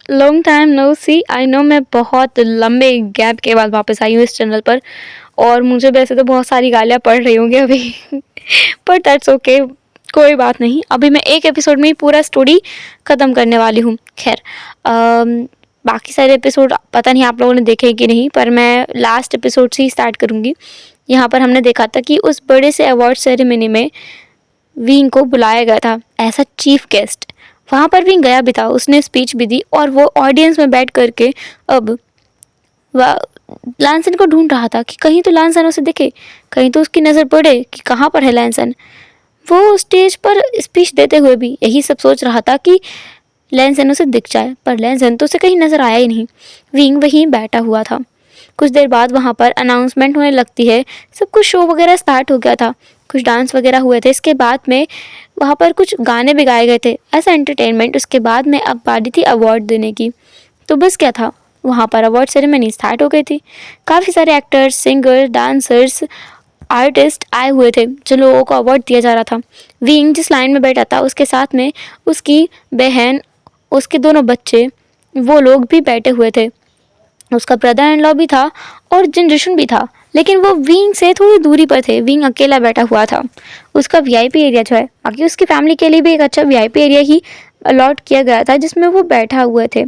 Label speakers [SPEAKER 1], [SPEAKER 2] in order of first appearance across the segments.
[SPEAKER 1] Long time no see. I know मैं बहुत लंबे गैप के बाद वापस आई हूँ इस चैनल पर, और मुझे वैसे तो बहुत सारी गालियाँ पड़ रही होंगी अभी पर दैट्स ओके, कोई बात नहीं। अभी मैं एक एपिसोड में ही पूरा स्टोरी ख़त्म करने वाली हूँ। खैर बाकी सारे एपिसोड पता नहीं आप लोगों ने देखे कि नहीं, पर मैं लास्ट एपिसोड से ही स्टार्ट करूँगी। यहाँ पर हमने देखा था कि उस बड़े से अवार्ड सेरेमनी में विंग को बुलाया गया था एज अ चीफ गेस्ट। वहाँ पर विंग गया भी था, उसने स्पीच भी दी, और वो ऑडियंस में बैठ करके अब वह लैंसन को ढूंढ रहा था कि कहीं तो लैंसन उसे दिखे, कहीं तो उसकी नज़र पड़े कि कहाँ पर है लैंसन। वो स्टेज पर स्पीच देते हुए भी यही सब सोच रहा था कि लैंसन उसे दिख जाए, पर लैंसन तो उसे कहीं नज़र आया ही नहीं। विंग वहीं बैठा हुआ था। कुछ देर बाद वहाँ पर अनाउंसमेंट होने लगती है, सब कुछ शो वगैरह स्टार्ट हो गया था, कुछ डांस वगैरह हुए थे। इसके बाद में वहाँ पर कुछ गाने भी गाए गए थे ऐसा एंटरटेनमेंट। उसके बाद में अब बारी थी अवार्ड देने की। तो बस क्या था, वहाँ पर अवार्ड सेरेमनी स्टार्ट हो गई थी। काफ़ी सारे एक्टर्स, सिंगर, डांसर्स, आर्टिस्ट आए हुए थे जिन लोगों को अवार्ड दिया जा रहा था। विंग जिस लाइन में बैठा था उसके साथ में उसकी बहन, उसके दोनों बच्चे, वो लोग भी बैठे हुए थे। उसका ब्रदर इन लॉ भी था और जिनरेशन भी था, लेकिन वो विंग से थोड़ी दूरी पर थे। विंग अकेला बैठा हुआ था। उसका वीआईपी एरिया जो है, बाकी उसकी फैमिली के लिए भी एक अच्छा वीआईपी एरिया ही अलॉट किया गया था जिसमें वो बैठा हुए थे।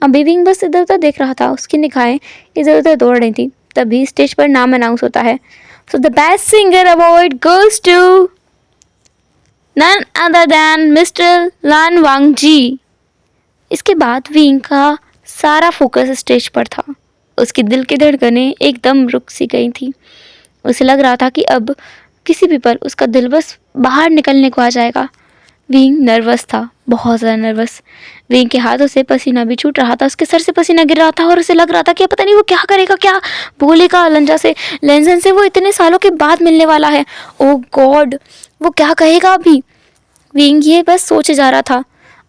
[SPEAKER 1] अभी विंग बस इधर उधर देख रहा था, उसकी निगाहें इधर उधर दौड़ रही थी। तभी स्टेज पर नाम अनाउंस होता है। So the best singer award goes to none other than mister Lan Wang ji. इसके बाद विंग का सारा फोकस स्टेज पर था। उसकी दिल की धड़कनें एकदम रुक सी गई थी। उसे लग रहा था कि अब किसी भी पल उसका दिल बस बाहर निकलने को आ जाएगा। विंग नर्वस था, बहुत ज़्यादा नर्वस। विंग के हाथों से पसीना भी छूट रहा था, उसके सर से पसीना गिर रहा था, और उसे लग रहा था कि पता नहीं वो क्या करेगा, क्या बोलेगा लंजा से, लेंसन से वो इतने सालों के बाद मिलने वाला है। ओह गॉड, वो क्या कहेगा अभी। विंग ये बस सोचे जा रहा था।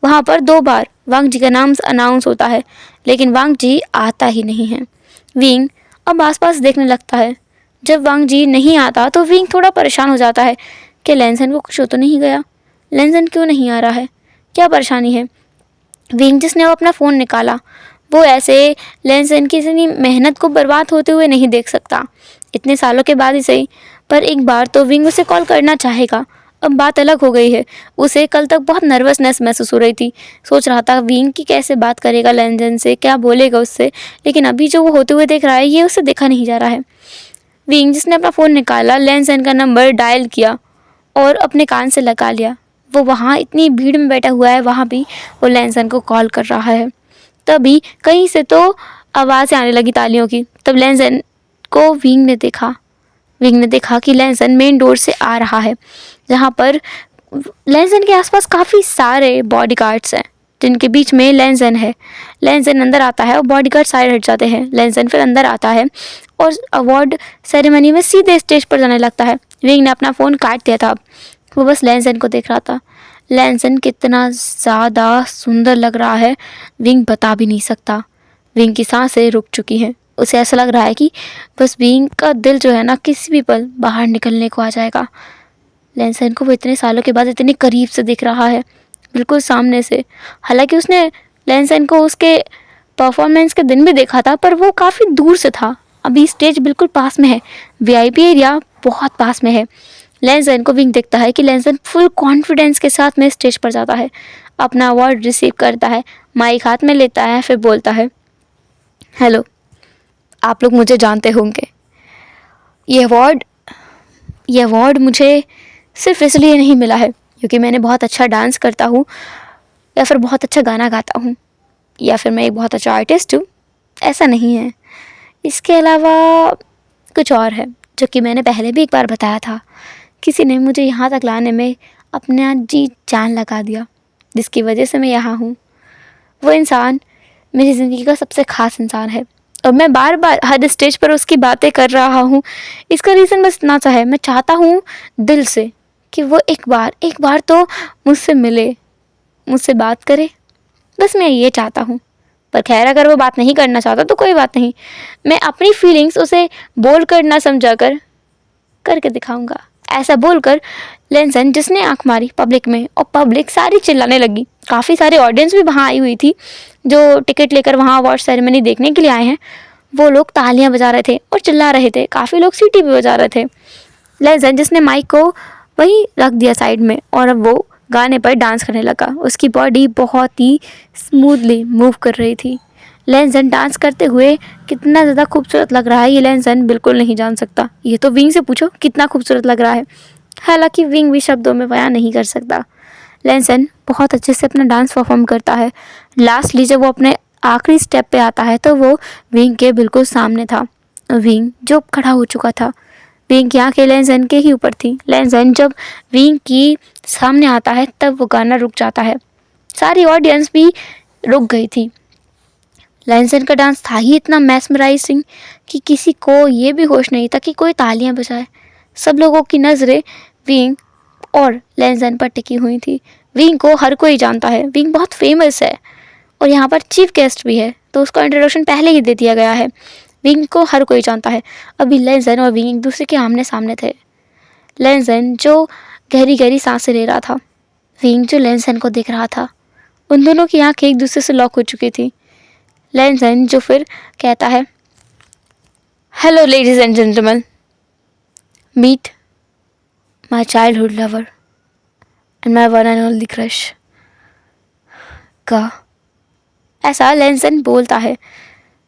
[SPEAKER 1] वहाँ पर 2 बार वांग जी का नाम अनाउंस होता है, लेकिन वांग जी आता ही नहीं है। विंग अब आसपास देखने लगता है। जब वांग जी नहीं आता तो विंग थोड़ा परेशान हो जाता है कि लेंसन को कुछ हो तो नहीं गया, लेंसन क्यों नहीं आ रहा है, क्या परेशानी है। विंग जिसने वो अपना फ़ोन निकाला, वो ऐसे लेंसन की इतनी मेहनत को बर्बाद होते हुए नहीं देख सकता, इतने सालों के बाद ही सही, पर एक बार तो विंग उसे कॉल करना चाहेगा। अब बात अलग हो गई है। उसे कल तक बहुत नर्वसनेस महसूस हो रही थी। सोच रहा था विंग की कैसे बात करेगा लेंसन से, क्या बोलेगा उससे, लेकिन अभी जो वो होते हुए देख रहा है ये उसे देखा नहीं जा रहा है। विंग जिसने अपना फ़ोन निकाला, लेंसन का नंबर डायल किया और अपने कान से लगा लिया। वो वहाँ इतनी भीड़ में बैठा हुआ है, वहाँ भी वो लेंसन को कॉल कर रहा है। तभी कहीं से तो आवाज़ें आने लगी तालियों की। तब लेंसन को विंग ने देखा। विंग ने देखा कि लेंसन मेन डोर से आ रहा है, जहाँ पर लेंसन के आसपास काफ़ी सारे बॉडीगार्ड्स हैं जिनके बीच में लेंसन है। लेंसन अंदर आता है और बॉडीगार्ड साइड हट जाते हैं। लेंसन फिर अंदर आता है और अवार्ड सेरेमनी में सीधे स्टेज पर जाने लगता है। विंग ने अपना फ़ोन काट दिया था, वो बस लेंसन को देख रहा था। लेंसन कितना ज़्यादा सुंदर लग रहा है विंग बता भी नहीं सकता। विंग की सांसें रुक चुकी हैं। उसे ऐसा लग रहा है कि बस विंग का दिल जो है ना किसी भी पल बाहर निकलने को आ जाएगा। लेंसन को वो इतने सालों के बाद इतने करीब से दिख रहा है, बिल्कुल सामने से। हालांकि उसने लेंसन को उसके परफॉर्मेंस के दिन भी देखा था, पर वो काफ़ी दूर से था। अभी स्टेज बिल्कुल पास में है, वीआईपी एरिया बहुत पास में है। लेंसन को विंग देखता है कि लेंसन फुल कॉन्फिडेंस के साथ में स्टेज पर जाता है, अपना अवार्ड रिसीव करता है, माइक हाथ में लेता है, फिर बोलता है, हेलो, आप लोग मुझे जानते होंगे। ये अवार्ड मुझे सिर्फ इसलिए नहीं मिला है क्योंकि मैंने बहुत अच्छा डांस करता हूँ, या फिर बहुत अच्छा गाना गाता हूँ, या फिर मैं एक बहुत अच्छा आर्टिस्ट हूँ। ऐसा नहीं है, इसके अलावा कुछ और है जो कि मैंने पहले भी एक बार बताया था। किसी ने मुझे यहाँ तक लाने में अपना जी जान लगा दिया, जिसकी वजह से मैं यहाँ हूँ। वो इंसान मेरी ज़िंदगी का सबसे ख़ास इंसान है, और मैं बार बार हर स्टेज पर उसकी बातें कर रहा हूँ। इसका रीज़न बस इतना सा है, मैं चाहता हूँ दिल से कि वो एक बार तो मुझसे मिले, मुझसे बात करे। बस मैं ये चाहता हूँ। पर खैर, अगर वो बात नहीं करना चाहता तो कोई बात नहीं, मैं अपनी फीलिंग्स उसे बोल कर ना समझा कर करके दिखाऊंगा। ऐसा बोलकर लेंसन जिसने आंख मारी पब्लिक में, और पब्लिक सारी चिल्लाने लगी काफ़ी सारे ऑडियंस भी वहाँ आई हुई थी जो टिकट लेकर वहाँ अवार्ड सेरेमनी देखने के लिए आए हैं। वो लोग तालियां बजा रहे थे और चिल्ला रहे थे, काफ़ी लोग सीटी भी बजा रहे थे। लेजेंड जिसने माइक को वहीं रख दिया साइड में और अब वो गाने पर डांस करने लगा। उसकी बॉडी बहुत ही स्मूथली मूव कर रही थी। लेजेंड डांस करते हुए कितना ज़्यादा खूबसूरत लग रहा है ये लेजेंड बिल्कुल नहीं जान सकता। ये तो विंग से पूछो कितना खूबसूरत लग रहा है। हालांकि विंग भी शब्दों में बयां नहीं कर सकता। लेजेंड बहुत अच्छे से अपना डांस परफॉर्म करता है। लास्टली जब वो अपने आखिरी स्टेप पे आता है तो वो विंग के बिल्कुल सामने था। विंग जो खड़ा हो चुका था, विंग की आंखें लेजेंड के ही ऊपर थी। लेजेंड जब विंग की सामने आता है तब वो गाना रुक जाता है। सारी ऑडियंस भी रुक गई थी। लेजेंड का डांस था ही इतना मैस्मराइजिंग कि किसी को ये भी होश नहीं था कि कोई तालियां बजाए। सब लोगों की नज़रें विंग और लेजेंड पर टिकी हुई थी। विंग को हर कोई जानता है, विंग बहुत फेमस है और यहाँ पर चीफ गेस्ट भी है, तो उसका इंट्रोडक्शन पहले ही दे दिया गया है। विंग को हर कोई जानता है। अभी लेजेंड और विंग एक दूसरे के आमने सामने थे। लेजेंड जो गहरी गहरी सांसें ले रहा था, विंग जो लेजेंड को देख रहा था। उन दोनों की आंखें एक दूसरे से लॉक हो चुकी थी। लेजेंड जो फिर कहता है, hello ladies and gentleman, meet my childhood lover and my one and only crush. का ऐसा लेजेंड बोलता है।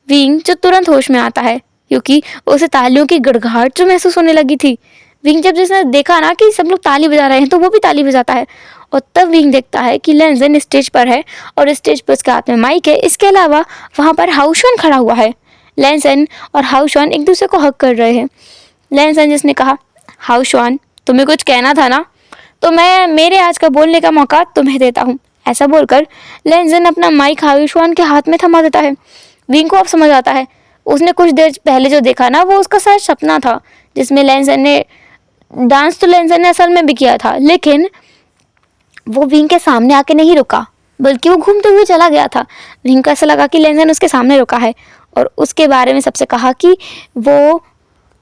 [SPEAKER 1] विंग जो तुरंत होश में आता है क्योंकि उसे तालियों की गड़गड़ाहट जो महसूस होने लगी थी। विंग जब जिसने देखा ना कि सब लोग ताली बजा रहे हैं तो वो भी ताली बजाता है और तब विंग देखता है कि लेजेंड स्टेज पर है और स्टेज पर उसके हाथ में माइक है। इसके अलावा वहाँ पर हाउशॉन खड़ा हुआ है। लेजेंड और हाउशॉन एक दूसरे को हग कर रहे हैं। लेजेंड जिसने कहा, हाउशॉन तुम्हें कुछ कहना था ना, तो मैं मेरे आज का बोलने का मौका तुम्हें देता हूँ। ऐसा बोलकर लेजेंड अपना माइक हाउशॉन के हाथ में थमा देता है। विंग को अब समझ आता है उसने कुछ देर पहले जो देखा ना वो उसका शायद सपना था जिसमें लेजेंड ने डांस तो लेजेंड ने असल में भी किया था, लेकिन वो विंग के सामने आके नहीं रुका बल्कि वो घूमते हुए चला गया था। विंग को ऐसा लगा कि लेजेंड उसके सामने रुका है और उसके बारे में सबसे कहा कि वो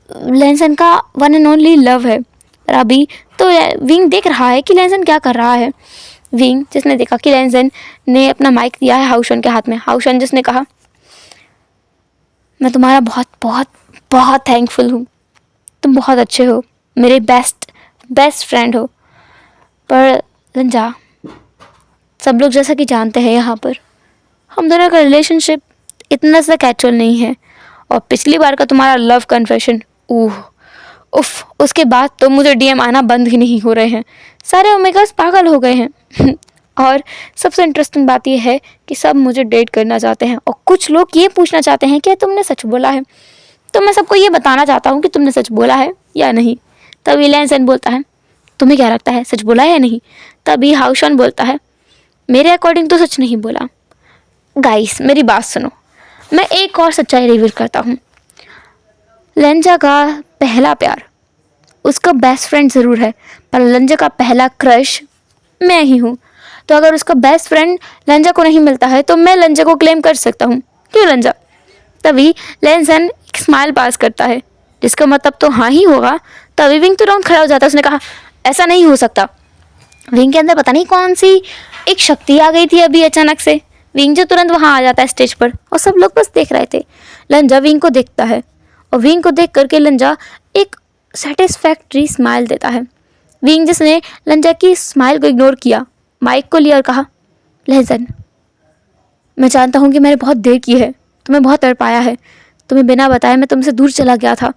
[SPEAKER 1] लेजेंड का वन एंड ओनली लव है। और अभी तो विंग देख रहा है कि लेजेंड क्या कर रहा है। विंग जिसने देखा कि लेजेंड ने अपना माइक दिया है हाउशॉन के हाथ में। हाउशॉन जिसने कहा, मैं तुम्हारा बहुत बहुत बहुत थैंकफुल हूँ, तुम बहुत अच्छे हो, मेरे बेस्ट फ्रेंड हो। पर लंजा, सब लोग जैसा कि जानते हैं यहाँ पर हम दोनों का रिलेशनशिप इतना सा कैजुअल नहीं है और पिछली बार का तुम्हारा लव कन्फेशन, उफ, उसके बाद तो मुझे डीएम आना बंद ही नहीं हो रहे हैं। सारे ओमेगास पागल हो गए हैं और सबसे इंटरेस्टिंग बात यह है कि सब मुझे डेट करना चाहते हैं और कुछ लोग ये पूछना चाहते हैं कि तुमने सच बोला है। तो मैं सबको ये बताना चाहता हूँ कि तुमने सच बोला है या नहीं। तभी लेजेंड बोलता है, तुम्हें क्या लगता है सच बोला है या नहीं। तभी हाउशॉन बोलता है, मेरे अकॉर्डिंग तो सच नहीं बोला। गाइस मेरी बात सुनो, मैं एक और सच्चाई रिवील करता हूँ। लेंजा का पहला प्यार उसका बेस्ट फ्रेंड ज़रूर है, पर लेंजा का पहला क्रश मैं ही हूँ। तो अगर उसका बेस्ट फ्रेंड लेंजा को नहीं मिलता है तो मैं लेंजा को क्लेम कर सकता हूँ, क्यों लेंजा। तभी लेंसन एक स्माइल पास करता है जिसका मतलब तो हाँ ही होगा। तभी विंग तुरंत खड़ा हो जाता है। उसने कहा, ऐसा नहीं हो सकता। विंग के अंदर पता नहीं कौन सी एक शक्ति आ गई थी अभी अचानक से। विंग जो तुरंत वहाँ आ जाता है स्टेज पर और सब लोग बस देख रहे थे। लंजा विंग को देखता है और विंग को देख करके लंजा एक सेटिस्फैक्ट्री स्माइल देता है। विंग जिसने लंजा की स्माइल को इग्नोर किया, माइक को लिया और कहा, लेजन, मैं जानता हूँ कि मैंने बहुत देर की है, तुम्हें बहुत तड़पाया है, तुम्हें बिना बताए मैं तुमसे दूर चला गया था।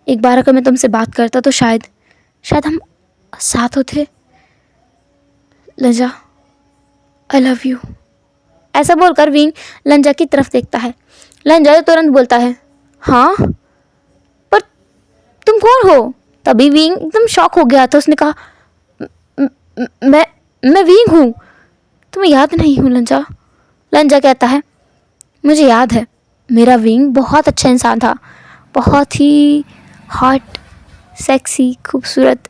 [SPEAKER 1] एक बार अगर मैं तुमसे बात करता तो शायद हम साथ होते। लंजा, आई लव यू। ऐसा बोलकर विंग लंजा की तरफ देखता है। लंजा तो तुरंत बोलता है, हाँ, पर तुम कौन हो। तभी विंग एकदम शॉक हो गया था। उसने कहा, मैं विंग हूँ, तुम्हें याद नहीं हूँ लंजा। लंजा कहता है, मुझे याद है, मेरा विंग बहुत अच्छा इंसान था, बहुत ही हॉट, सेक्सी, खूबसूरत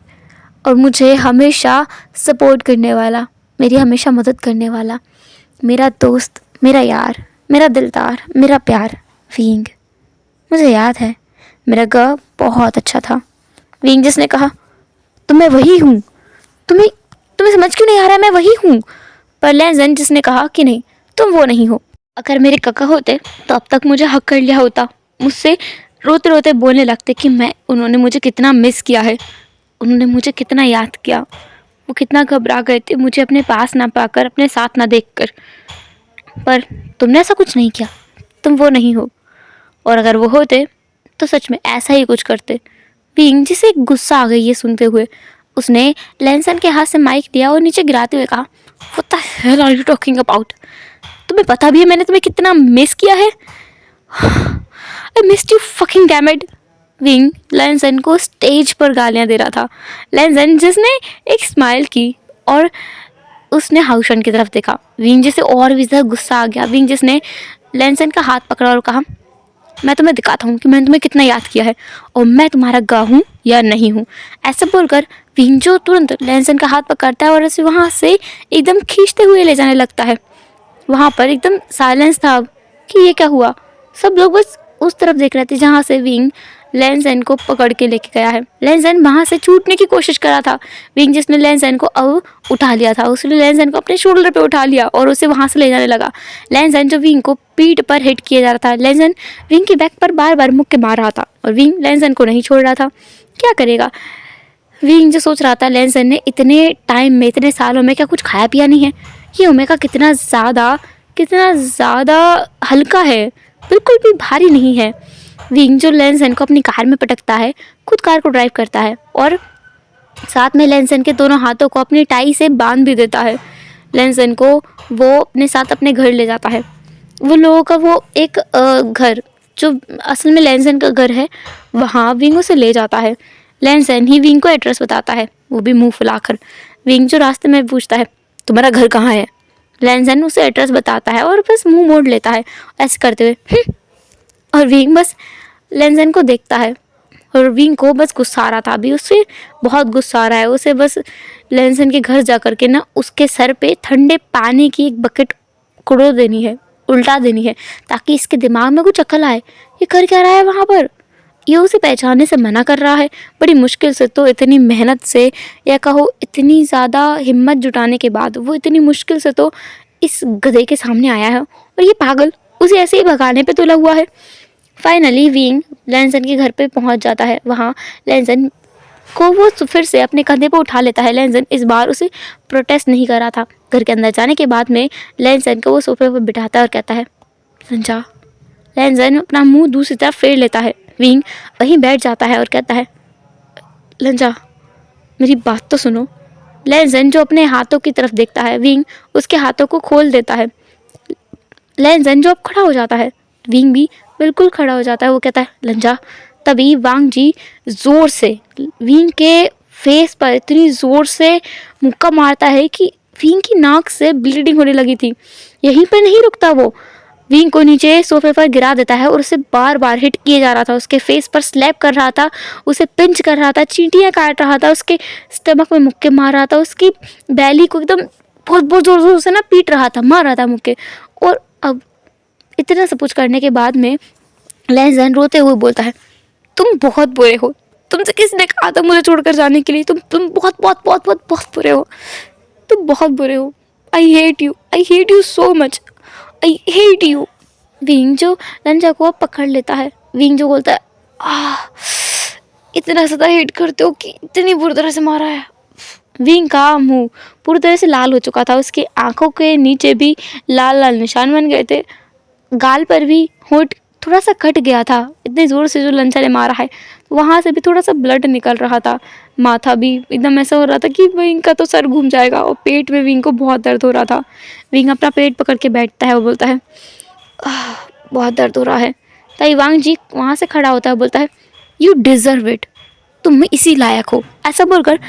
[SPEAKER 1] और मुझे हमेशा सपोर्ट करने वाला, मेरी हमेशा मदद करने वाला, मेरा दोस्त, मेरा यार, मेरा दिलदार, मेरा प्यार विंग। मुझे याद है, मेरा गर्व बहुत अच्छा था। विंग जिसने कहा, तो मैं वही हूँ, तुम्हें समझ क्यों नहीं आ रहा है, मैं वही हूँ। पर लेंजन जिसने कहा कि नहीं, तुम वो नहीं हो। अगर मेरे काका होते तो अब तक मुझे हक कर लिया होता, मुझसे रोते रोते बोलने लगते कि उन्होंने मुझे कितना मिस किया है, उन्होंने मुझे कितना याद किया, वो कितना घबरा गए थे मुझे अपने पास ना पाकर, अपने साथ ना देखकर। पर तुमने ऐसा कुछ नहीं किया, तुम वो नहीं हो। और अगर वो होते तो सच में ऐसा ही कुछ करते। विंग जिसे गुस्सा आ गई ये सुनते हुए, उसने लेंसन के हाथ से माइक लिया और नीचे गिराते हुए कहा, what the hell are you talking about? तुम्हें पता भी है मैंने तुम्हें कितना मिस किया है? I missed you fucking damn it. Wing Lenson को स्टेज पर गालियां दे रहा था। लेंसन जिसने एक स्माइल की और उसने हाउशन की तरफ देखा। विंग जिसे और भी ज़्यादा गुस्सा आ गया। विंग जिसने लेंसन का हाथ पकड़ा और कहा, मैं तुम्हें दिखाता हूँ कि मैंने तुम्हें कितना याद किया है और मैं तुम्हारा गा हूँ या नहीं हूँ। ऐसा बोलकर विंग जो तुरंत लेंसन का हाथ पकड़ता है और उसे वहाँ से एकदम खींचते हुए ले जाने लगता है। वहाँ पर एकदम साइलेंस था कि ये क्या हुआ। सब लोग बस उस तरफ देख रहे थे जहाँ से विंग लेंसन को पकड़ के लेके गया है। लेंसन वहाँ से छूटने की कोशिश कर रहा था। विंग जिसने लेंसन को अब उठा लिया था, उसने लेंसन को अपने शोल्डर पे उठा लिया और उसे वहाँ से ले जाने लगा। लेंसन जो विंग को पीठ पर हिट किया जा रहा था, लेंसन विंग के बैक पर बार बार मुक्के मार रहा था और विंग लेंसन को नहीं छोड़ रहा था। क्या करेगा विंग जो सोच रहा था, लेंसन ने इतने टाइम में, इतने सालों में क्या कुछ खाया पिया नहीं है? ये ओमेगा कितना ज़्यादा हल्का है, बिल्कुल भी भारी नहीं है। विंग जो लेंसन को अपनी कार में पटकता है, खुद कार को ड्राइव करता है और साथ में लेंसन के दोनों हाथों को अपनी टाई से बांध भी देता है। लेंसन को वो अपने साथ अपने घर ले जाता है। वो लोगों का वो एक घर जो असल में लेंसन का घर है, वहाँ विंग उसे ले जाता है। लेंसन ही विंग को एड्रेस बताता है, वो भी मुंह फुलाकर। विंग जो रास्ते में पूछता है, तुम्हारा घर कहाँ है? लेंसन उसे एड्रेस बताता है और बस मुंह मोड़ लेता है ऐसे करते हुए। और विंग बस लेंसन को देखता है और विंग को बस गुस्सा आ रहा था, अभी उससे बहुत गुस्सा आ रहा है। उसे बस लेंसन के घर जा कर के ना उसके सर पे ठंडे पानी की एक बकेट कुड़ो देनी है, उल्टा देनी है, ताकि इसके दिमाग में कुछ अकल आए। ये कर क्या रहा है वहाँ पर? ये उसे पहचानने से मना कर रहा है। बड़ी मुश्किल से, तो इतनी मेहनत से या कहो इतनी ज़्यादा हिम्मत जुटाने के बाद वो इतनी मुश्किल से तो इस गधे के सामने आया है और ये पागल उसे ऐसे ही भगाने पे तुला हुआ है। फाइनली विंग लेंसन के घर पे पहुंच जाता है। वहाँ लेंसन को वो फिर से अपने कंधे पर उठा लेता है। लेंसन इस बार उसे प्रोटेस्ट नहीं कर रहा था। घर के अंदर जाने के बाद में लेंसन को वो सोफे पर बिठाता है और कहता है, लंजा। लेंसन अपना मुंह दूसरी तरफ फेर लेता है। विंग वहीं बैठ जाता है और कहता है, लंजा मेरी बात तो सुनो। लेंसन जो अपने हाथों की तरफ देखता है, विंग उसके हाथों को खोल देता है। लेंसन जो अब खड़ा हो जाता है, विंग भी बिल्कुल खड़ा हो जाता है। वो कहता है, लंजा। तभी वांग जी जोर से विंग के फेस पर इतनी जोर से मुक्का मारता है कि विंग की नाक से ब्लीडिंग होने लगी थी। यहीं पर नहीं रुकता, वो विंग को नीचे सोफे पर गिरा देता है और उसे बार बार हिट किए जा रहा था। उसके फेस पर स्लैप कर रहा था, उसे पिंच कर रहा था, चींटियाँ काट रहा था, उसके स्टमक में मुक्के मार रहा था, उसकी बैली को एकदम बहुत बहुत जोर जोर से ना पीट रहा था, मार रहा था मुक्के। और अब इतना सब कुछ करने के बाद में लेंसन रोते हुए बोलता है, तुम बहुत बुरे हो। तुमसे किसने कहा था मुझे छोड़कर जाने के लिए? तुम बहुत बहुत बहुत बहुत बहुत बुरे हो। तुम बहुत बुरे हो। I hate you so much. I hate you. Wing जो लंजा को अब पकड़ लेता है। विंग जो बोलता है, इतना ज़्यादा हेट करते हो कि इतनी बुरी तरह से मारा है। विंग का मुंह पूरी तरह से लाल हो चुका था। उसकी आंखों के नीचे भी लाल लाल निशान बन गए थे। गाल पर भी होंठ थोड़ा सा कट गया था, इतनी ज़ोर से जो लंचा ने मारा है। वहाँ से भी थोड़ा सा ब्लड निकल रहा था। माथा भी एकदम ऐसा हो रहा था कि विंग का तो सर घूम जाएगा। और पेट में विंग को बहुत दर्द हो रहा था। विंग अपना पेट पकड़ के बैठता है और बोलता है, बहुत दर्द हो रहा है। तभी वांग जी वहाँ से खड़ा होता है, बोलता है, यू डिज़र्व इट। तुम इसी लायक हो। ऐसा बोलकर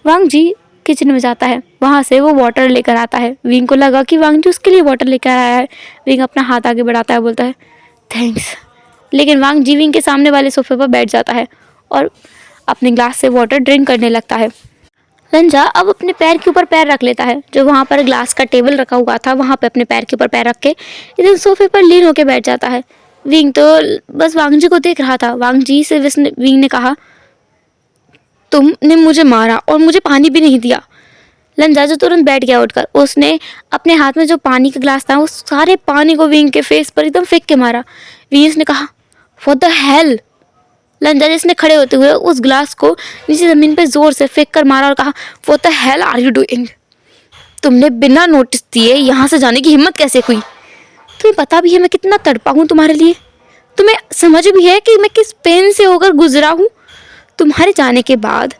[SPEAKER 1] वांग जी किचन में जाता है। वहाँ से वो वाटर लेकर आता है। विंग को लगा कि वांग जी उसके लिए वाटर लेकर आया है। विंग अपना हाथ आगे बढ़ाता है, बोलता है, थैंक्स। लेकिन वांग जी विंग के सामने वाले सोफे पर बैठ जाता है और अपने ग्लास से वाटर ड्रिंक करने लगता है। लंजा अब अपने पैर के ऊपर पैर रख लेता है। जो वहाँ पर ग्लास का टेबल रखा हुआ था, वहाँ पे अपने पैर के ऊपर पैर रख के इधर सोफे पर लीन होकर बैठ जाता है। विंग तो बस वांग जी को देख रहा था। वांग जी से विंग ने कहा, तुमने मुझे मारा और मुझे पानी भी नहीं दिया। लंजा जो तुरंत बैठ गया उठकर। उसने अपने हाथ में जो पानी का ग्लास था उस सारे पानी को विंग के फेस पर एकदम फेंक के मारा। विंग ने कहा व्हाट द हेल। लंजा जिसने खड़े होते हुए उस ग्लास को नीचे ज़मीन पे ज़ोर से फेंक कर मारा और कहा what the hell are you doing. तुमने बिना नोटिस दिए यहाँ से जाने की हिम्मत कैसे हुई? तुम्हें पता भी है मैं कितना तड़पा हूँ तुम्हारे लिए? तुम्हें समझ भी है कि मैं किस पेन से होकर गुजरा हूँ? तुम्हारे जाने के बाद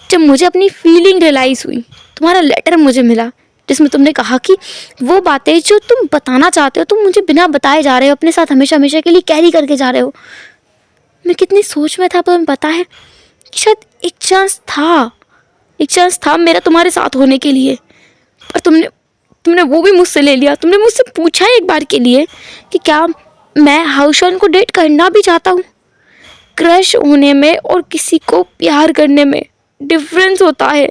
[SPEAKER 1] जब मुझे अपनी फीलिंग रियलाइज़ हुई, तुम्हारा लेटर मुझे मिला जिसमें तुमने कहा कि वो बातें जो तुम बताना चाहते हो तुम मुझे बिना बताए जा रहे हो, अपने साथ हमेशा हमेशा के लिए कैरी करके जा रहे हो। मैं कितनी सोच में था, पर तुम्हें पता है कि शायद एक चांस था मेरा तुम्हारे साथ होने के लिए, पर तुमने वो भी मुझसे ले लिया। तुमने मुझसे पूछा एक बार के लिए कि क्या मैं हाउशॉन को डेट करना भी चाहता हूँ। क्रश होने में और किसी को प्यार करने में डिफरेंस होता है।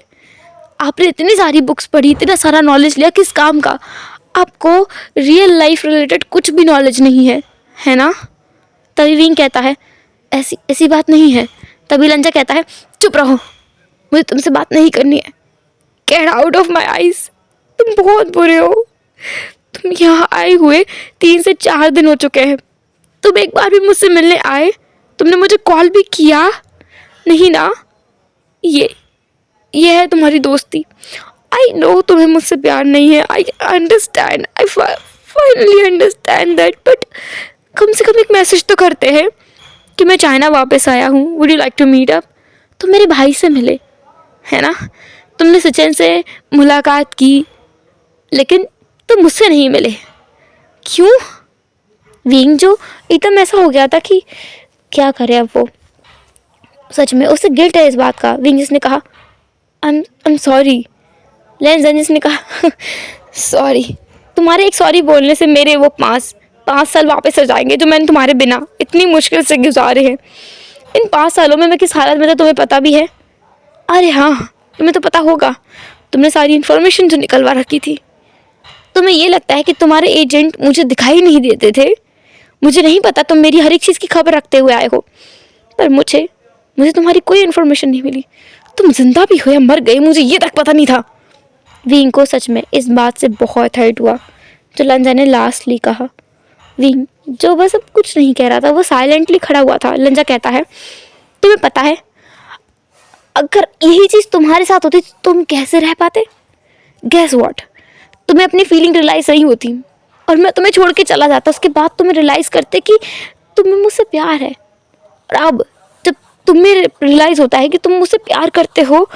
[SPEAKER 1] आपने इतनी सारी बुक्स पढ़ी, इतना सारा नॉलेज लिया, किस काम का? आपको रियल लाइफ रिलेटेड कुछ भी नॉलेज नहीं है ना? तभी विंग कहता है ऐसी ऐसी बात नहीं है। तभी लंजा कहता है चुप रहो, मुझे तुमसे बात नहीं करनी है। Get out of my eyes. तुम बहुत बुरे हो। तुम यहाँ आए हुए 3 से 4 दिन हो चुके हैं। तुम एक बार भी मुझसे मिलने आए? तुमने मुझे कॉल भी किया नहीं ना? ये है तुम्हारी दोस्ती। आई नो तुम्हें मुझसे प्यार नहीं है। I understand, I finally understand that, but कम से कम एक मैसेज तो करते हैं कि मैं चाइना वापस आया हूँ, would you like to meet up. तुम मेरे भाई से मिले, है ना? तुमने सचिन से मुलाकात की, लेकिन तुम मुझसे नहीं मिले। क्यों? विंग जो एकदम ऐसा हो गया था कि क्या करे अब वो। सच में उसे गिल्ट है इस बात का। विंग जिसने कहा आई एम सॉरी। लेंजन जिसने कहा सॉरी। तुम्हारे एक सॉरी बोलने से मेरे वो 5 साल वापस आ जाएंगे जो मैंने तुम्हारे बिना इतनी मुश्किल से गुजारे हैं। इन 5 सालों में मैं किस हालत में था तुम्हें पता भी है? अरे हाँ, तुम्हें तो पता होगा। तुमने सारी इन्फॉर्मेशन जो निकलवा रखी थी। तुम्हें ये लगता है कि तुम्हारे एजेंट मुझे दिखाई नहीं देते थे? मुझे नहीं पता, तुम मेरी हर एक चीज़ की खबर रखते हुए आए हो, पर मुझे तुम्हारी कोई इन्फॉर्मेशन नहीं मिली। तुम जिंदा भी हो या मर गए मुझे ये तक पता नहीं था। विंग को सच में इस बात से बहुत हर्ट हुआ जो लंजा ने लास्टली कहा। विंग जो बस अब कुछ नहीं कह रहा था, वो साइलेंटली खड़ा हुआ था। लंजा कहता है तुम्हें पता है अगर यही चीज़ तुम्हारे साथ होती तो तुम कैसे रह पाते? गेस व्हाट, तुम्हें अपनी फीलिंग रियलाइज़ नहीं होती और मैं तुम्हें छोड़ के चला जाता। उसके बाद तुम्हें रियलाइज़ करते कि तुम्हें मुझसे प्यार है। और अब जब तुम्हें रियलाइज़ होता है कि तुम मुझसे प्यार करते हो,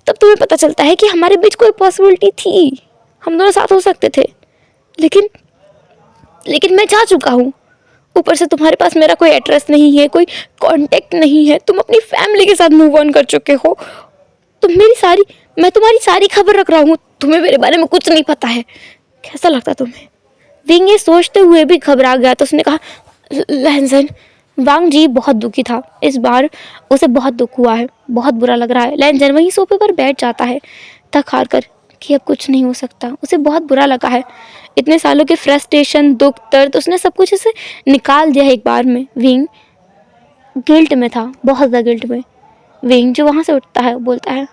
[SPEAKER 1] तब तुम्हें पता चलता है कि हमारे बीच कोई पॉसिबिलिटी थी, हम दोनों साथ हो सकते थे। लेकिन मैं जा चुका हूँ। ऊपर से तुम्हारे पास मेरा कोई एड्रेस नहीं है, कोई कांटेक्ट नहीं है। तुम अपनी फैमिली के साथ मूव ऑन कर चुके हो। मैं तुम्हारी सारी खबर रख रहा हूँ, तुम्हें मेरे बारे में कुछ नहीं पता है। कैसा लगता तुम्हें? विंग ये सोचते हुए भी घबरा गया तो उसने कहा लहनजन। वांग जी बहुत दुखी था। इस बार उसे बहुत दुख हुआ है, बहुत बुरा लग रहा है। लहनजन वहीं सोफे पर बैठ जाता है थक हार कर कि अब कुछ नहीं हो सकता। उसे बहुत बुरा लगा है। इतने सालों के फ्रस्ट्रेशन, दुख, दर्द, उसने सब कुछ इसे निकाल दिया एक बार में। विंग गिल्ट में था, बहुत ज़्यादा गिल्ट में। विंग जो वहाँ से उठता है बोलता है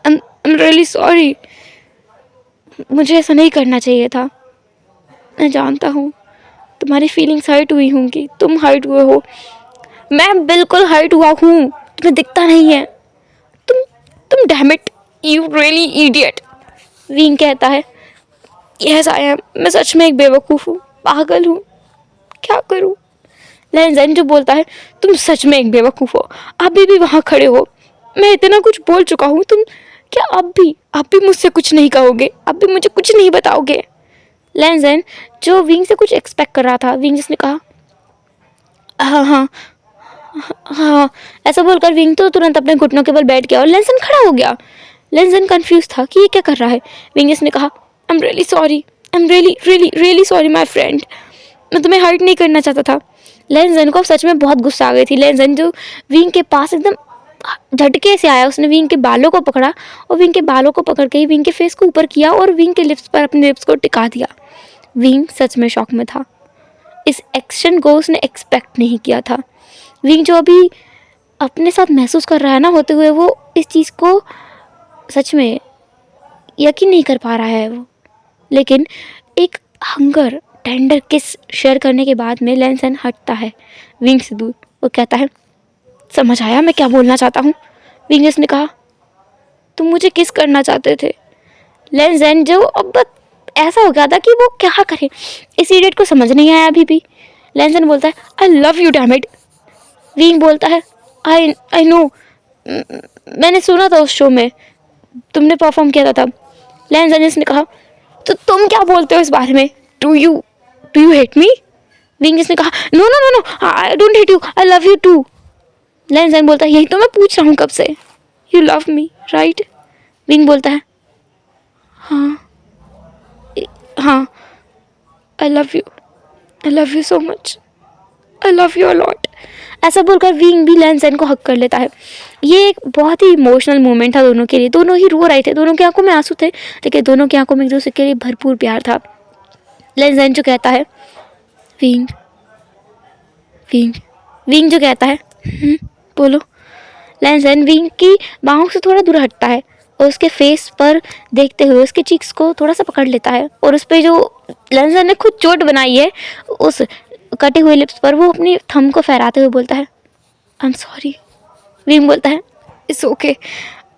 [SPEAKER 1] I'm really sorry, मुझे ऐसा नहीं करना चाहिए था। मैं जानता हूँ तुम्हारी फीलिंग्स हर्ट हुई होंगी, तुम हर्ट हुए हो। मैं बिल्कुल हर्ट हुआ हूँ, तुम्हें दिखता नहीं है। तुम damn it, you really idiot. Wing कहता है यस आई एम, मैं सच में एक बेवकूफ़ हूँ, पागल हूँ, क्या करूँ। लेंजन जो बोलता है तुम सच में एक बेवकूफ़ हो, अभी भी वहाँ खड़े हो। मैं इतना कुछ बोल चुका हूँ, तुम क्या अब भी मुझसे कुछ नहीं कहोगे? अब भी मुझे कुछ नहीं बताओगे? लेंजन जो विंग से कुछ एक्सपेक्ट कर रहा था, विंग जिसने कहा हाँ हाँ हाँ, ऐसा बोलकर विंग तो तुरंत अपने घुटनों के बल बैठ गया और लेंजन खड़ा हो गया। लेंजन कंफ्यूज था कि ये क्या कर रहा है। विंग जिसने कहा I am really sorry, I am really sorry my friend, मैं तुम्हें हर्ट नहीं करना चाहता था। लेंजन को सच में बहुत गुस्सा आ गई थी। लेंजन जो विंग के पास एकदम झटके से आया, उसने विंग के बालों को पकड़ा और विंग के बालों को पकड़ के ही विंग के फेस को ऊपर किया और विंग के लिप्स पर अपने लिप्स को टिका दिया। विंग सच में शॉक में था। इस एक्शन को उसने एक्सपेक्ट नहीं किया था। विंग जो अभी अपने साथ महसूस कर रहा है ना होते हुए, वो इस चीज़ को सच में यकीन नहीं कर पा रहा है वो, लेकिन एक हंगर टेंडर किस शेयर करने के बाद में लेंसन हटता है विंग से दूर। वो कहता है, समझ आया मैं क्या बोलना चाहता हूँ? विंगस ने कहा, तुम मुझे किस करना चाहते थे? लेंसन जो अब ऐसा हो गया था कि वो क्या करे, इस इडियट को समझ नहीं आया अभी भी। लेंसन बोलता है, आई love you dam it. Wing बोलता है, आई नो, मैंने सुना था उस शो में तुमने परफॉर्म किया था तब। लेंसन ने कहा, तो तुम क्या बोलते हो इस बारे में? Do you hate me? विंग ने कहा, no no no no, I don't hate you, I love you too. लेंसन बोलता है, यही तो मैं पूछ रहा हूँ कब से, you love me right? Wing बोलता है, हाँ हाँ, आई love you so much, I love you a lot. ऐसा बोलकर विंग भी लेंसन को हक कर लेता है। ये एक बहुत ही इमोशनल मोमेंट था दोनों के लिए। दोनों ही रो रहे थे, दोनों की आंखों में आंसू थे, लेकिन दोनों की आंखों में एक दूसरे के लिए भरपूर प्यार था। लेंसन जो कहता है, विंग विंग विंग जो कहता है, बोलो। लेंसन विंग की बाहों से थोड़ा दूर हटता है और उसके फेस पर देखते हुए उसके चीक्स को थोड़ा सा पकड़ लेता है, और उस पर जो लेंसन ने खुद चोट बनाई है उस कटे हुए लिप्स पर, वो अपनी थंब को फहराते हुए बोलता है, आई एम सॉरी। विंग बोलता है, इट्स ओके,